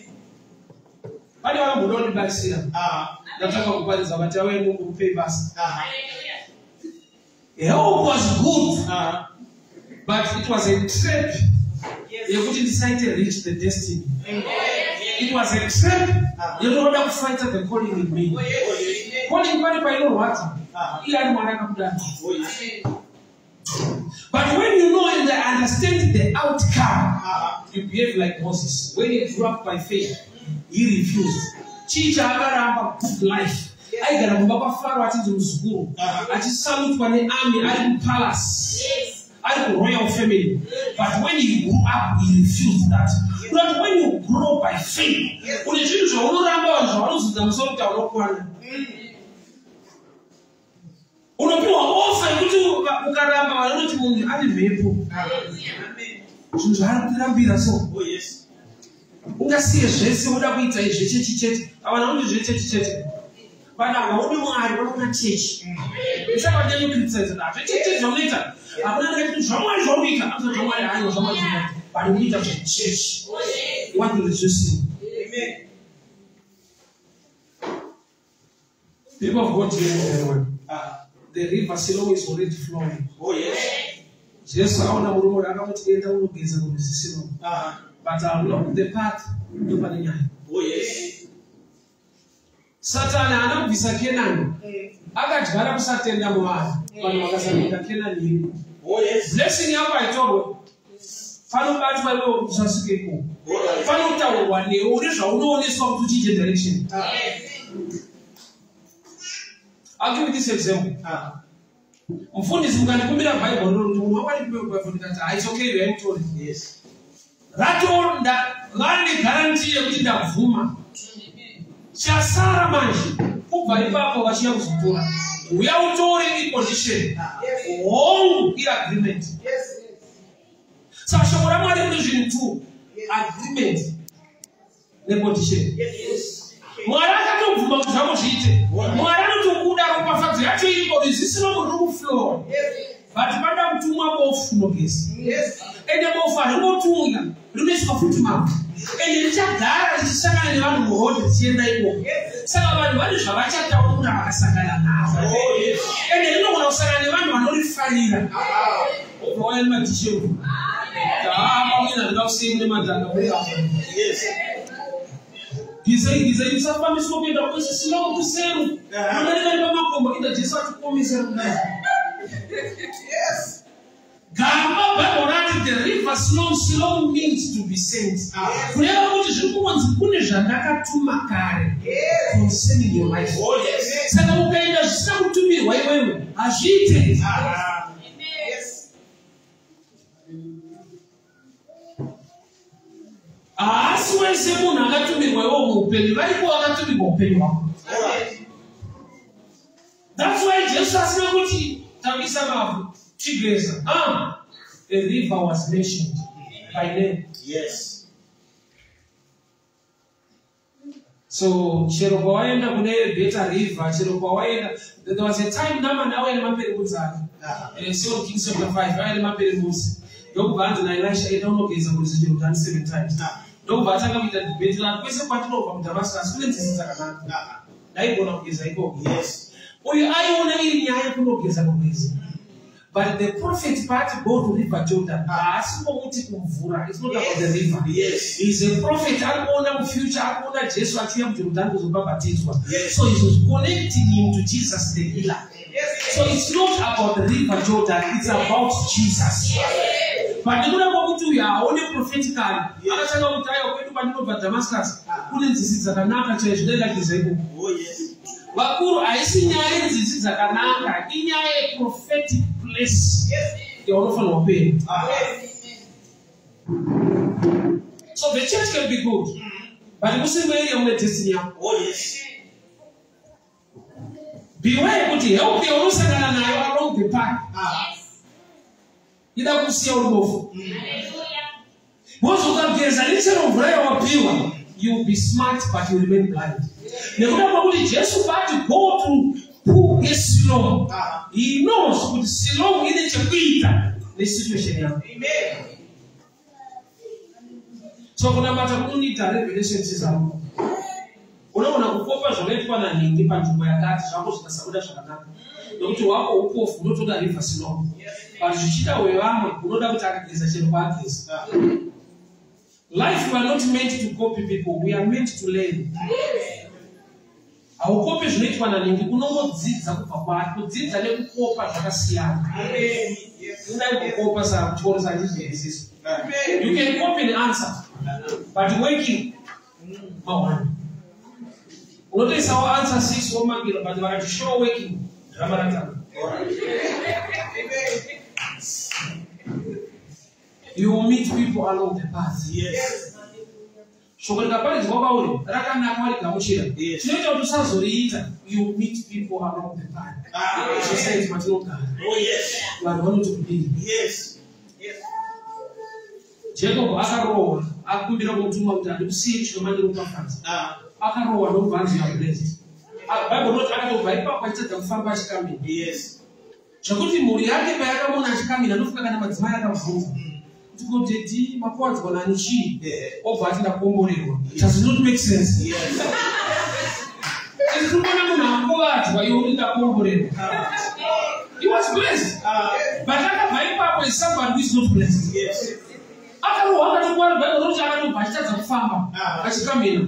Why do you want to back here? That's how God is about to pay back. The hope was good, but it was a trap. You couldn't decide to reach the destiny. It was a trap. You don't want to fight at the calling in me. Calling by no water. But when you know and understand the outcome, you behave like Moses. When he grew up by faith, he refused. Chicha agaramba good life. I got a Baba Pharaoh at his school. I just salute for the army, I in palace. I in royal family. But when he grew up, he refused that. But when you grow by faith, when you choose your own unapewa ofa kitu ukaramba wanoti Mungu hadi mepo. Tunzarambira so. Oh yes. Ungasiye zvese uda kuita izvechechichete. Avana kuti zvechechichete. Bana ngaudi mwari vanona chechi. Saka vanyanyo criticize that. Zvechechichete zvonoita. Akuna kuti zvamwari zvoita. After zvamwari hayo zvamwari zvoita. Bani uita zvechechi. You want to resist him. Amen. People of God here in the world. The river Siloam is already flowing. Oh yes. Jesus saw na murumo akamutenda unogeza ku Siloam. But along the path nobody nyaya. Oh yes. Satan anamvisa Kenani. Akajara kusatenda mwana. Vanhu vakasandika Kenani. Oh yes. Blessing yako aitorwa. Fano bati wewe usasukeko. Fano utawa ne urisha unaoneswa kuti chije direction. I'll give you this example. Mfundisi mkanikumbira Bible ndio wali kwa it's okay you ain't told. Yes. Ratonda ngani guarantee kuti ndavuma. Chasara manje kubva ipapo vachia kuzotora. We are authority position. Oh, agreement. Yes. So shobora mwari kuti zvinhu agreement neposition. Yes. Mwari akatobvuma kuti zvako zviite. Mwari anotokuda ropafadzo yacho iko risisino muri flow. But pada kutumwa bofu nogesi. Yes. Ende bofu rinotunga rinoiswa futi mapo. Ende richagara richisangana nevanhu muhodhi richienda ikoko. Saka vanhu vane zvavachataura vakasangana nazvo. Ende rinogona kusangana nevanhu vanorifarira. Obva nematisheu. Pamwe handingakusiyi nemadhanga muri apa. Gizai usafambiswa kuenda kwese silo kuseru. Unganikani pamakombo ida Jesu atikomisa kudai. Yes. Gamba Bible the river slow means to be sent. Kureva kuti zvikuwanzi kune zvandakatuma kare concerning your life. Saka ukaenda zvisina kutumirwa iwewe hazviite. Yes. Asi wese munhu akatumirwa iwo muupenyu varipo vakatumirwa upenyu hwako. That's why Jesus asina kuti tabisa mavu chigeza. A river was mentioned by name. Yes. So chero kwaenda kune better river, chero kwaenda there was a time Naaman awene mapere kudzaka. So Kings chapter 5 awene mapere musi. Ndokubvanza na Elisha etaunogeza kuti Jordan 7 times. Ndokubva akaita debate la kwese kwatinobva muDamascus kune nzizi dzakanaka. Daigona kugeza ikoko. Yes. Uyu aiona iri nyaya kunogeza kumwezi. But the prophet part go to river Jordan. It's not about the river. Yes. He's a prophet. Alikuona mu future. Alikuona Jesu achuya mu Jordan kuzobatizwa. So he was connecting him to Jesus the healer. Yes. So it's not about the river Jordan. It's about Jesus. But the good about you are only prophetically. Akataka kutaya kwetu pandinobva Damascus. Kune nzizi dzakanaka chaizvo zvinenge zvizeko. Oh yes. Vakuru haisi nyaya nzizi dzakanaka, inyaya prophetic place. Yaunofana wapeni. So the church can be good. But musime area mune destiny yako. Oh yes. Beware kuti help yaunosangana nayo along the path. Ida kusiya urubofu. Mwanzo ukageza lichero mvura yawapiwa, you will be smart but you will remain blind. Nekuda kwakuti Jesu pati go to Siloam. He knows kuti Siloam ine chekuita nesituation yako. Amen. So kunabata kunita revelation zizamo. Unaona kukopa zvakaitwa naningi panzvimbo yakati zvako zvikasabuda zvakanaka. Nokuti wako upofu unotoda river Siloam. But zvichida wevamwe unoda kuti akageza chero kwaageza. Life, we are not meant to copy people. We are meant to learn. Haukopi zvinoitwa naningi kunongodzidza kubva kwake, kudzidza nekukopa zvakasiyana. Amen. Unai kukopa sakutoresa ndizvo. You can copy the answer, but working mawani. Unotoisawo answer 6 womakira, but vakati show working drama ratanga. You will meet people along the path. Yes. Shokorika pale kwauri rakanaka wali gamuchira. Chinoita kuti usazoriita, you meet people along the path. Society matinogara. Oh yes. Vanhu vanotokudini. Yes. Yes. Jacob akarowa, akumbira kumutumwa kuti andikusiye chinomanye rupafadzi. Akarowa nobvanzi ya blessed. Bible notes akatobva ipapo achitadza kufamba achikamira. Yes. Zvakuti mhuri yake payakamona achikamira anofika kana madzimai akabvunza. Kuti makwadzwa nani chi obva atinda kuomborerwa. Does it not make sense? Yes. It's not munhu akwadzwa iwe unoda kuomborerwa. He was blessed. But akabva ipapo is somebody who is not blessed. Yes. Akarohwa akatongwara Bible nokuti akatobva achitadza kufamba achikamira.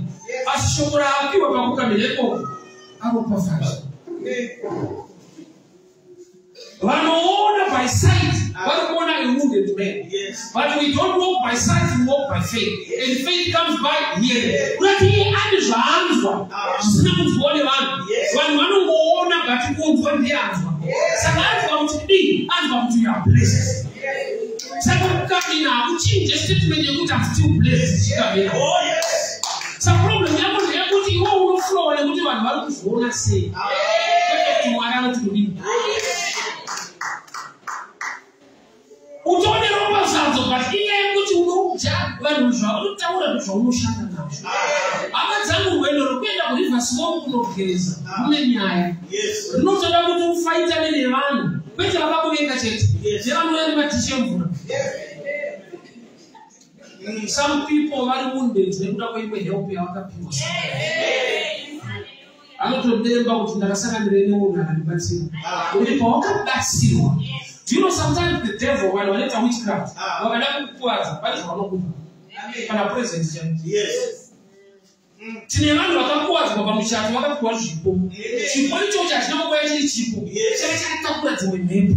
Asi shoko raapiwa pakukamira ikoko aropafadzwa. Vanoona by sight, varikuona a wounded man. But we don't walk by sight, we walk by faith. And faith comes by hearing. But he is one. Some problem you will flow and you want to say. Utone roba zazo but iye kuti unoja vanhu zvavanotaura zvaunoshanda nazvo. Amadzangu wendo rokuenda kuriva smoke kunogeza mune nyaya. Rinotoda kuti ufaitane nevanhu kwete vakakuvenga chete. Nevanoenda matichemvura. Some people vari wounded nekuda kweimwe help yavakapiwa. Anotodemba kuti ndakasangana nemunhu akanibatsira. Uri pawakabatsirwa. Do you know sometimes the devil, when I let witchcraft, when I don't go out, but it's not good. When I present, yes. Tinelando wakakuwa kwa mshati wakakuwa chipo. Chipo hicho cha chama kwa hicho chipo. Cha takula zimenepo.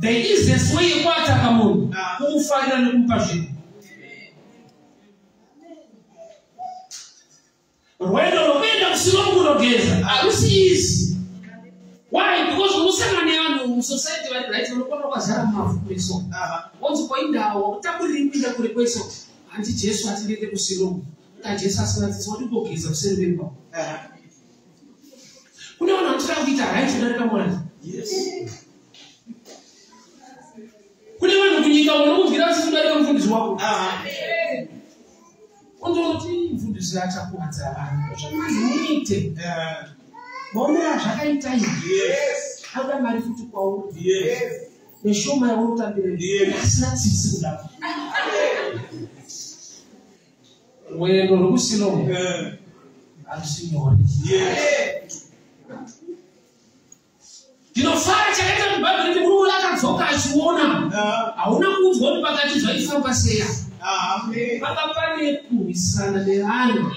The easiest way kwa takamu kufanya ni kumpashi. Rwendo lopenda kusilongo logeza. Arusi why? Because we say in society right, we don't know zara mafu kweso. Once poinda utakulimbida kule kweso. Anti Jesu atilete kusilongo. Ta Jesu asana tisoti pokeza kusembemba. Kuna wanataka kuita right ndio mwana. Yes. Kuna wanakunyika wanakugira sisi ndio mfundisi wako. Ndio mfundisi acha kuanza bana. Muite. Mbona zvakaita hivi? Yes. Hauda mari futi kwauri. Yes. Neshoma ya urutambire. Asina tsitsi kudako. Wendo rokusino. Arisinyori. Yes. Ndinofara chakaita mubhabhiri kuti muri akadzoka achiona. Hauna kunzwa kuti pakati zvaifamba seya. Amen. Pakapane kurwisana nevanhu.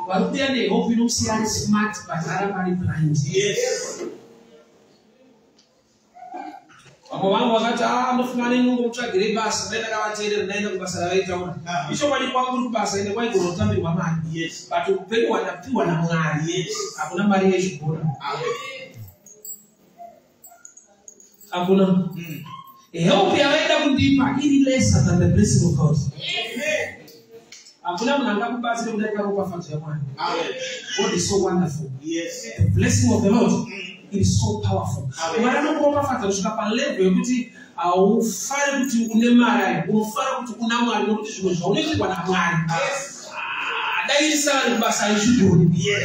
But they hope you don't see any smart but very blind. Yes. Wangu wakati mfumani Mungu mchagire basi nenda kawatere naenda kubasa waita. Bisho bali kwa kuru basa ende kwa igorotambi kwa mali. Yes. But upeni wanapiwa na mwari. Yes. Hakuna mali ya shukura. Amen. Hakuna. Help ya wenda kundipa ili lesser than the blessing of God. Amen. Hakuna mnanga kubasi kudaka ropa fatu ya mwani. Amen. God is so wonderful. Yes. The blessing of the Lord is so powerful. Mwana ropa fatu ushikapa level kuti aufare kuti unemara, ufare kuti kuna mwani kuti shimoja uneki kwa na mwani. Yes. Dairi sana kubasa ishuduri. Yes.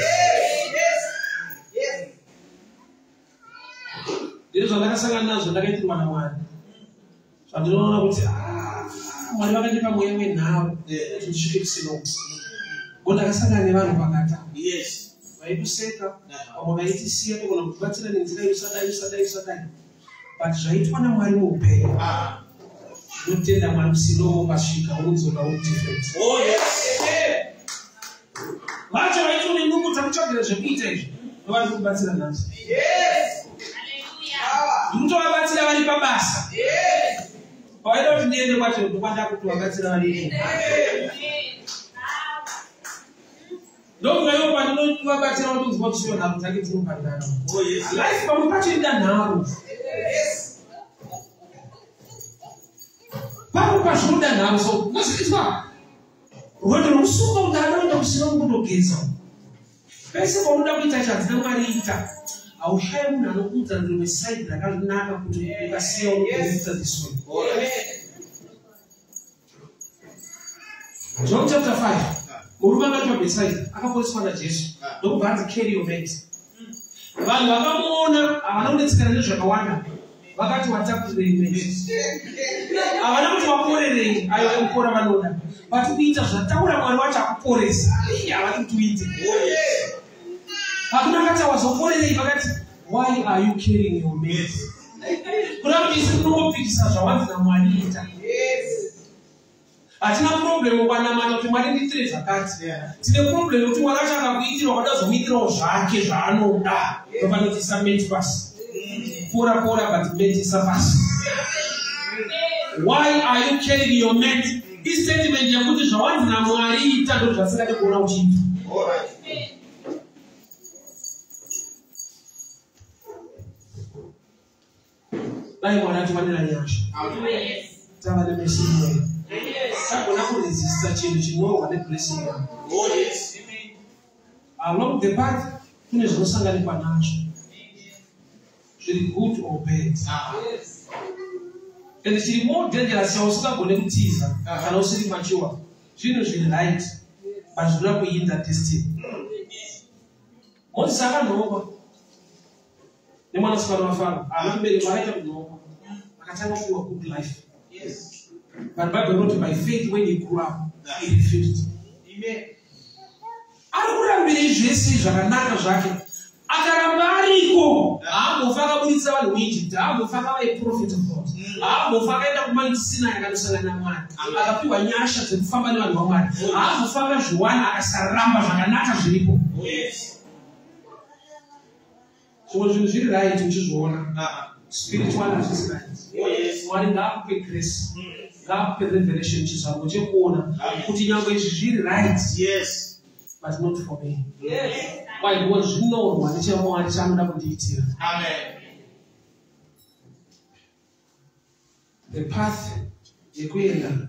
Yes. Yesu anakasanga nazo ndakati mwana mwani. So ndinoona kuti mwali wakanipa mwewe nao tushike kusilo. Bona kasanga ne vanhu pakata. Yes. Vaibuseka, vaitisiya kuna kubatsira nenzira yosada. But zvaitwa na mwari mupe. Notenda mwari kusilo pasvika unzoda different. Oh yes. Vacho vaitwa nenungu takutsvagira zvekuita izvi. Vari kubatsira nazo. Yes. Hallelujah. Mtu wabatsira vari pabasa. Yes. Why don't you know what you want to do? Don't know what you do about what you have to do. Oh, yes. Life from patching down now. Yes. Papa Passion now, so what's this one? When you so that I don't see no good occasion. Best of all, we touch at the Marita. Our heaven and put on the side that I'm not put in a seal this one. John chapter 5. Urubanga to beside. I have always found Jesus. Don't want to carry your mate. Vagabona, I don't experience a Kawana. Wakati wataku the image. I want to apologize. I will pour a load. But we eat us a tower and watch our porous. I want to eat it. Hakunakata was apologize. Why are you carrying your mate? Kuna is no pictures of one than one eater. Yes. Atina problem wana mato tumari nditire zakati. Tine problem kuti wakacha kuitira wadazo mitiro zvake zvaanoda. Tofana tisament pass. pora, but mate is a pass. Why are you killing your mate? This statement you put is one Namari, Tado, Jasaka, all right. I want to run a yash. Tell the message. I will not resist change. No one blessing. Oh, yes. Along the path, finish no sangani panache. Should be good or bad. Yes. And it's more dangerous. I was going to teaser and also mature. She knows she's right, but she's not in that testing. What's Sarah no? The man is going to fall. I remember the right of no. I can tell you a good life. Yes. But Bible wrote by faith when he grew up, he refused. Amen. I don't believe Jesus, Janaka Jackie. Akarambariko. Mufaka Bulisa in Egypt. Mufaka a prophet of God. Mufaka of man Sina and Salanaman. Akapu Yasha and family and woman. Mufaka Juana Asaramba Janaka Jericho. Yes. So was really right to choose one. Spiritual assistance. Yes. One in that quick grace. God revelation to some which you own. Putting your way is really right. Yes. But not for me. Yes. Why was no one? It's your one double detail. Amen. The path, the queen.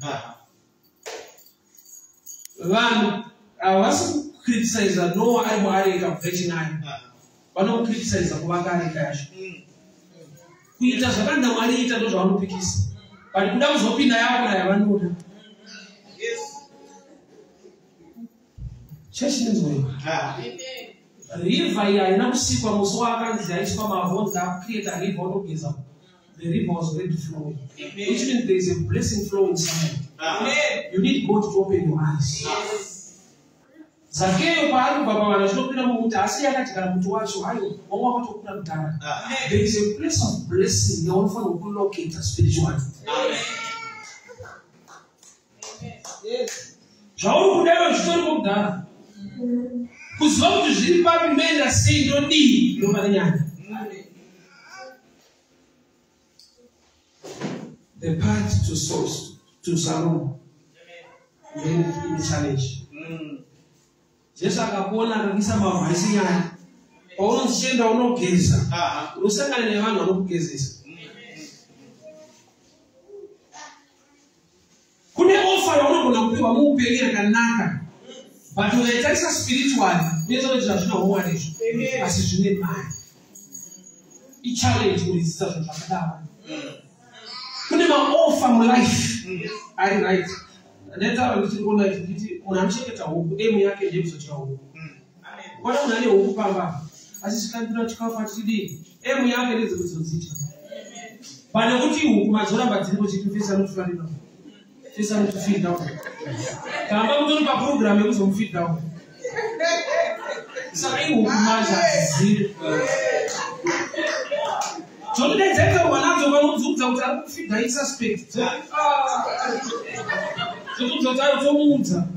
One, I wasn't criticized that no I'm worried of preaching. But no criticize of Wagari cash. We just ran the money to those on pickies. But that was hoping I have. Yes. Church way. If I now see from Oswaka, the ice from our homes that create a river of Giza. The river was ready to flow. Which means there is a blessing flowing somewhere. You need God to open your eyes. Zakeo Paru Baba wanashukuru Mungu asiye katika mtu wake hayo wao watu kuna mtana. There is a place of blessing you want to locate spiritually. Amen. Yes. Jao kudema shukuru mtana. Kuzonto zilipa bimenda sindo ni ndo mananyana. The path to source to Salome. Then in the challenge. Jesus akakuona kabisa mavazi nyanya. Paulo nshenda unogeza. Usangane ne vanhu vanokugezesa. Kune offer yaunogona kupiwa muupenyu yakanaka. But unaitaisa spiritual, nezo zvazvina umwarizvo. Asi zvine mari. I-challenge kurizisa zvinhu zvakadaro. Kune ma-offer mulife. Ari right. Netaura ndichikuona kuti munhu anochengeta huku emu yake ndekuzotyira huku. Kwana munhu ane huku pamba achishikandira chikafu achidii emu yake ndedzekuzodzitya. Pane kuti huku madzoramba dziripo chitufisa notufeed down. Fisa notufeed down. Kamba mutori paprogram yekuzomufeed down. Saka ihuku manje hadzizivi. Zvokudedzeka wanadzo vanodzudza kuti ari kufeedha isuspect. Sokuti tomuudza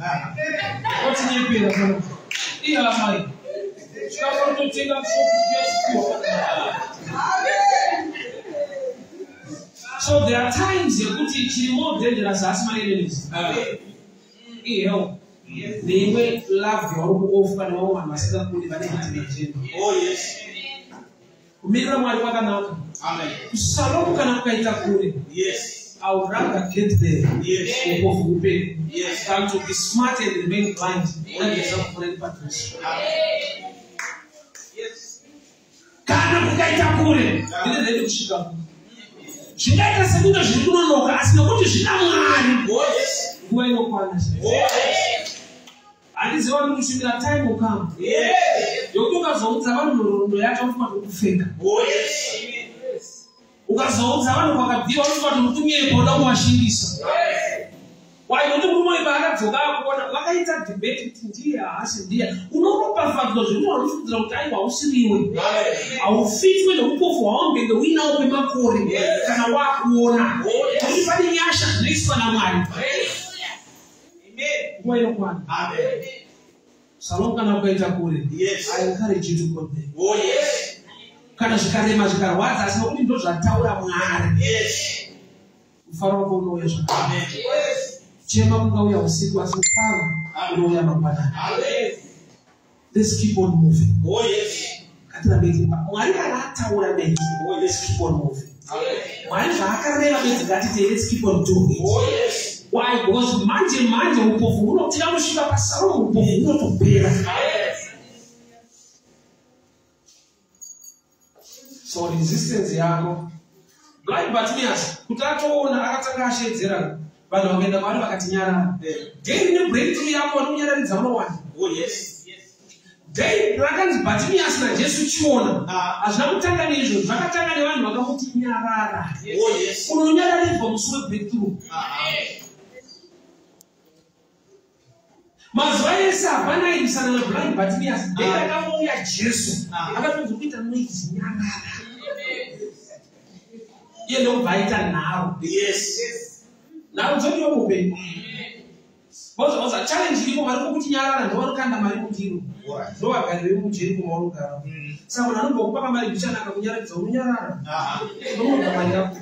oti nyepera kana iya mai chikafa kutotenga sokuti. So there are times yekuti chiri more dangerous as my enemies. Iyo neimwe love yauri kuofa nevamwe vanhu vasingakuni vane agenda. Oh yes. Kumirira Mwari kwakanaka. Amen. Kusalomu kana kukaita kure. Yes. I would rather get there. Yes. Yes. Than to be smart and remain blind. Yes. Kana kukaita kure. Ndine ready kushika. Zvikaita sekuti zviri kunonoka asi nokuti zvina Mwari. Yes. Nguva inokwana. Yes. Handiziva kuti kusvika time will come. Yes. Yokuti ukazoudza vanhu nhoroondo yacho unofanira kutopfeka. Yes. Ukazoudza vanhu kwakabviwa unofanira kuti unyepo uda kuwashingisa. Wainoti mumwe paakadzoka akuona vakaita debate kuti ndiye haasi ndiye unoropafadzwa zvekuti wanofundzira kuti aiwa hausiriwe. Haufitwe neupofu hwaunge uinawo kwemakore kana wakuona. Kuti pane nyasha dzinoiswa naMwari. Nguva inokwana. Shalom kana kukaita kure. Yes. I encourage you to go there. Oh yes. kana zvikarema zvikarwadza asi nokuti ndo zvataura Mwari. Mufaro wako unouya zvakare. Amen. Chema kungauya usiku asi mufaro unouya mangwanani. Let's keep on moving. Mwari akataura bedzi. Let's keep on moving. Mwari zvaakareva bedzi ngatite let's keep on doing it. Why? Because manje upofu unotira kusvika pasaro upofu unotopera. So resistance yako blind Bartimaeus kuti atoona akatanga ashedzera vanhu vakaenda kwaari vakati nyarara. Dei ne breakthrough yako vanonyararidza unowana. Dei rakanzi Bartimaeus naJesu chiona hazvina kutanga neizvo zvakatanga nevanhu vakamuti nyarara. Unonyararidzwa musi webreakthrough. Mazuva ese hapana aibvisana nablind Bartimaeus. Dei rakamouya Jesu akatonzi kuita noidzi nyarara. Iye ndobva aita nhau. Nhau dzoniyo mupenyu. Boza challenge iripo vari kukuti nyarara ndovarikanda mari mundiro. Ndovagari vemujeri kumaunogara. Saka munhu anombokupa kamari bichanaka kunyaradza unonyarara. Ndomuka mari yako.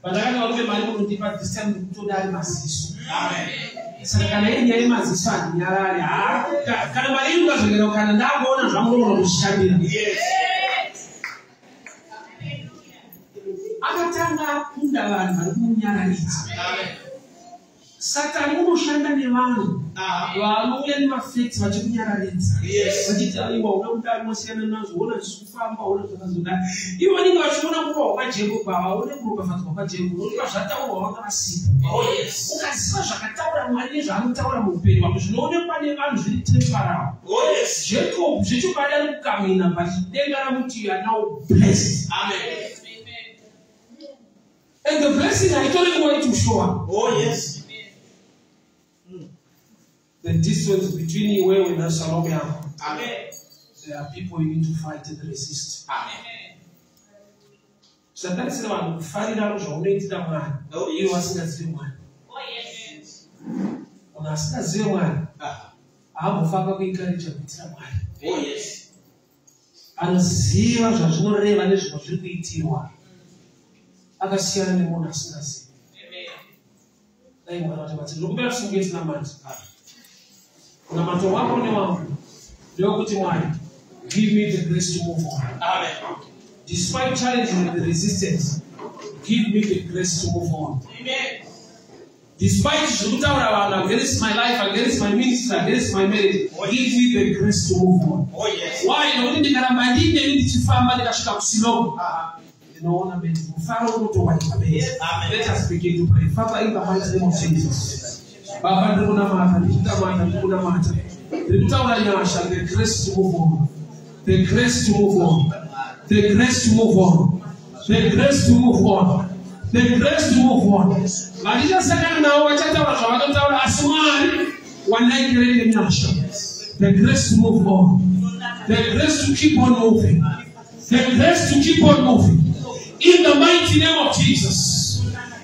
Pandakanga urume mari munondipa this time ndikutoda ari maziso. Saka kana iri nyaya yemaziso handinyarari. Kana mari iri ukazogera kana ndakuona zvamunoona kuzvishandira. Akatanga kunda vanhu vari kumunyararidza. Satani unoshanda nevanhu vanouya nemafekti vachikunyararidza. Vachiti aiwa una kudai mosiyana nazvo, una zvikufamba, una zvakazodai. Ivo vanenge vachiona kurohwa kwaJehovha, vaone kuropafadzwa kwaJehovha, nokuti zvataurwa vakavasipa. Ukaziva zvakataura Mwari nezvaanotaura muupenyu hwako zvinoonekwa nevanhu zviri temporary. Jacob zvechibada ari kukamina pachidenga ramuti you are now blessed. Amen. And the blessing I told you to show up. The distance between you where we are Salome. Amen. There are people you need to fight and resist. Amen. So that's the one. Fight out of your man. You was not the one. On a still one. I'm a father who encourage you. Oh, yes. And zero just no revelation was really Tiwa. Akasiana ni mwana sinasi. Amen. Mwana watu lukubela sungeti na manzi. Kuna mato wako ni wangu. Leo kuti Mwari, give me the grace to move on. Amen. Despite challenges and the resistance, give me the grace to move on. Amen. Despite shukutaura against my life, against my ministry, against my marriage, give me the grace to move on. Oh yes. Why? Nobody ndikarambadine ndichifamba ndikasvika kuSilo. Let us begin to pray. Father, in the mighty name of Jesus. Baba, the grace to move on. The grace to move on. The grace to move on. The grace to move on. The grace to move on. Malija sakana na wachataura zvavanotaura asi Mwari wanaikirei nenyasha. The grace to move on. The grace to keep on moving. The grace to keep on moving. In the mighty name of Jesus.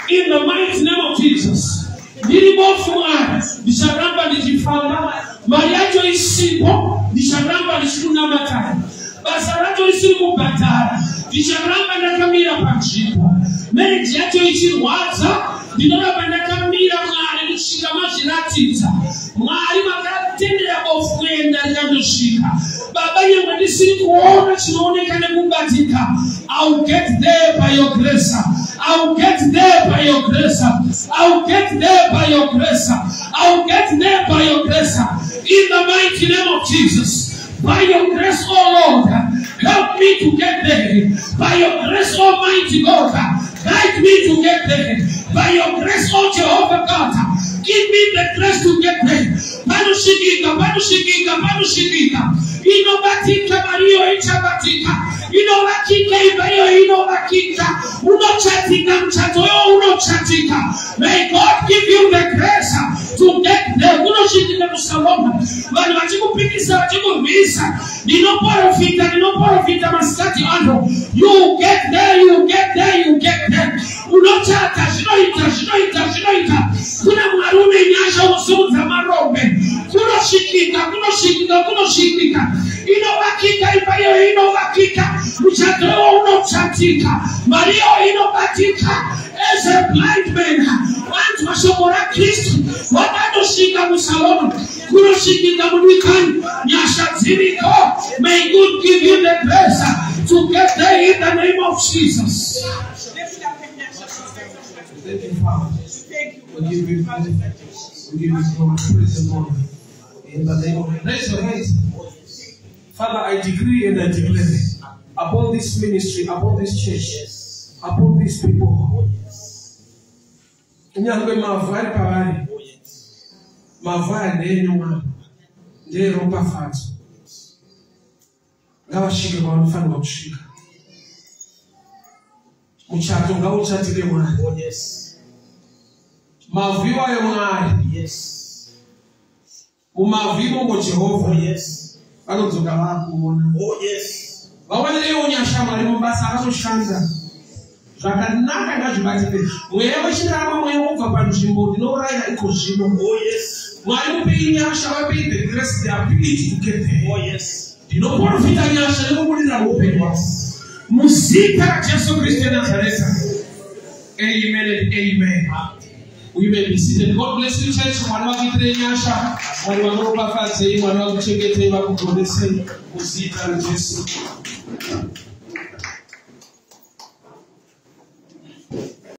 In the mighty name of Jesus. Nilibofu Mwari nisharamba nijifamba. Mariajo isipo nisharamba nishuna matari. Basarajo isipo batara. Nisharamba nakamira panchipo. Marriage yacho ichirwadza ndinoramba ndakamira Mwari kusvika mazviratidza. Mwari makatendera bofu kuenda rikandosvika. Baba nyangwe ndisiri kuona chinooneka nekubatika. I'll get there by your grace. I'll get there by your grace. I'll get there by your grace. I'll get there by your grace. In the mighty name of Jesus. By your grace, oh Lord, help me to get there. By your grace, Almighty God, guide me to get there. By your grace, oh Jehovah God, give me the grace to get there. Panushikika, panushikika, panushikika. Inobatika Mario ichabatika. Inobakika ibayo inobakika. Unochatika mchatoyo unochatika. May God give you the grace to get there. Unoshikika kusaloma. Wale wachikupikisa wachikuvisa. Ninoporofita maskati ano. You get there, you get there, you get there. Unochata, shinoita. Kuna mwarume nyasha usuza marombe. Kunoshikika. Inobakika ipayo inobakika. Mchatoa unochatika. Mario inobatika. As a blind man. Wantu washomora Kristu. Wadado shika musalonu. Kuro shikika munikani. Nyasha ziriko. May God give you the grace to get there in the name of Jesus. Thank you, Father. We give you praise. We give you glory. Praise the Lord. In the name of, raise your hands. Father, I decree and I declare upon this ministry, upon this church, upon these people. Nyangwe mavali pawali. Mavali nenyuma. Nde ropa fatu. Gawa shika kwa mfano wa kushika. Muchato nga uchatile mwari. Maviwa ya mwari. Umavimo mo Jehova. Anozoka wakuona. Wawele leo nyashama limo basa akazoshanda. Zvakanaka ngazvibatike. Mweya wechirama mweya wobva panzvimbo ndinourayira iko zvino. Mwari mupe nyasha, vape the grace, the ability to get there. Ndinoprofita nyasha nekubudira muupenyu wako. Muzita raJesu Kristu Nazareth. Amen and amen. We may be seated. God bless you, church. Mwari wakitire nyasha. Mwari wakuropafadze. Mwari wakuchengetei, vakugodesei. Muzita raJesu.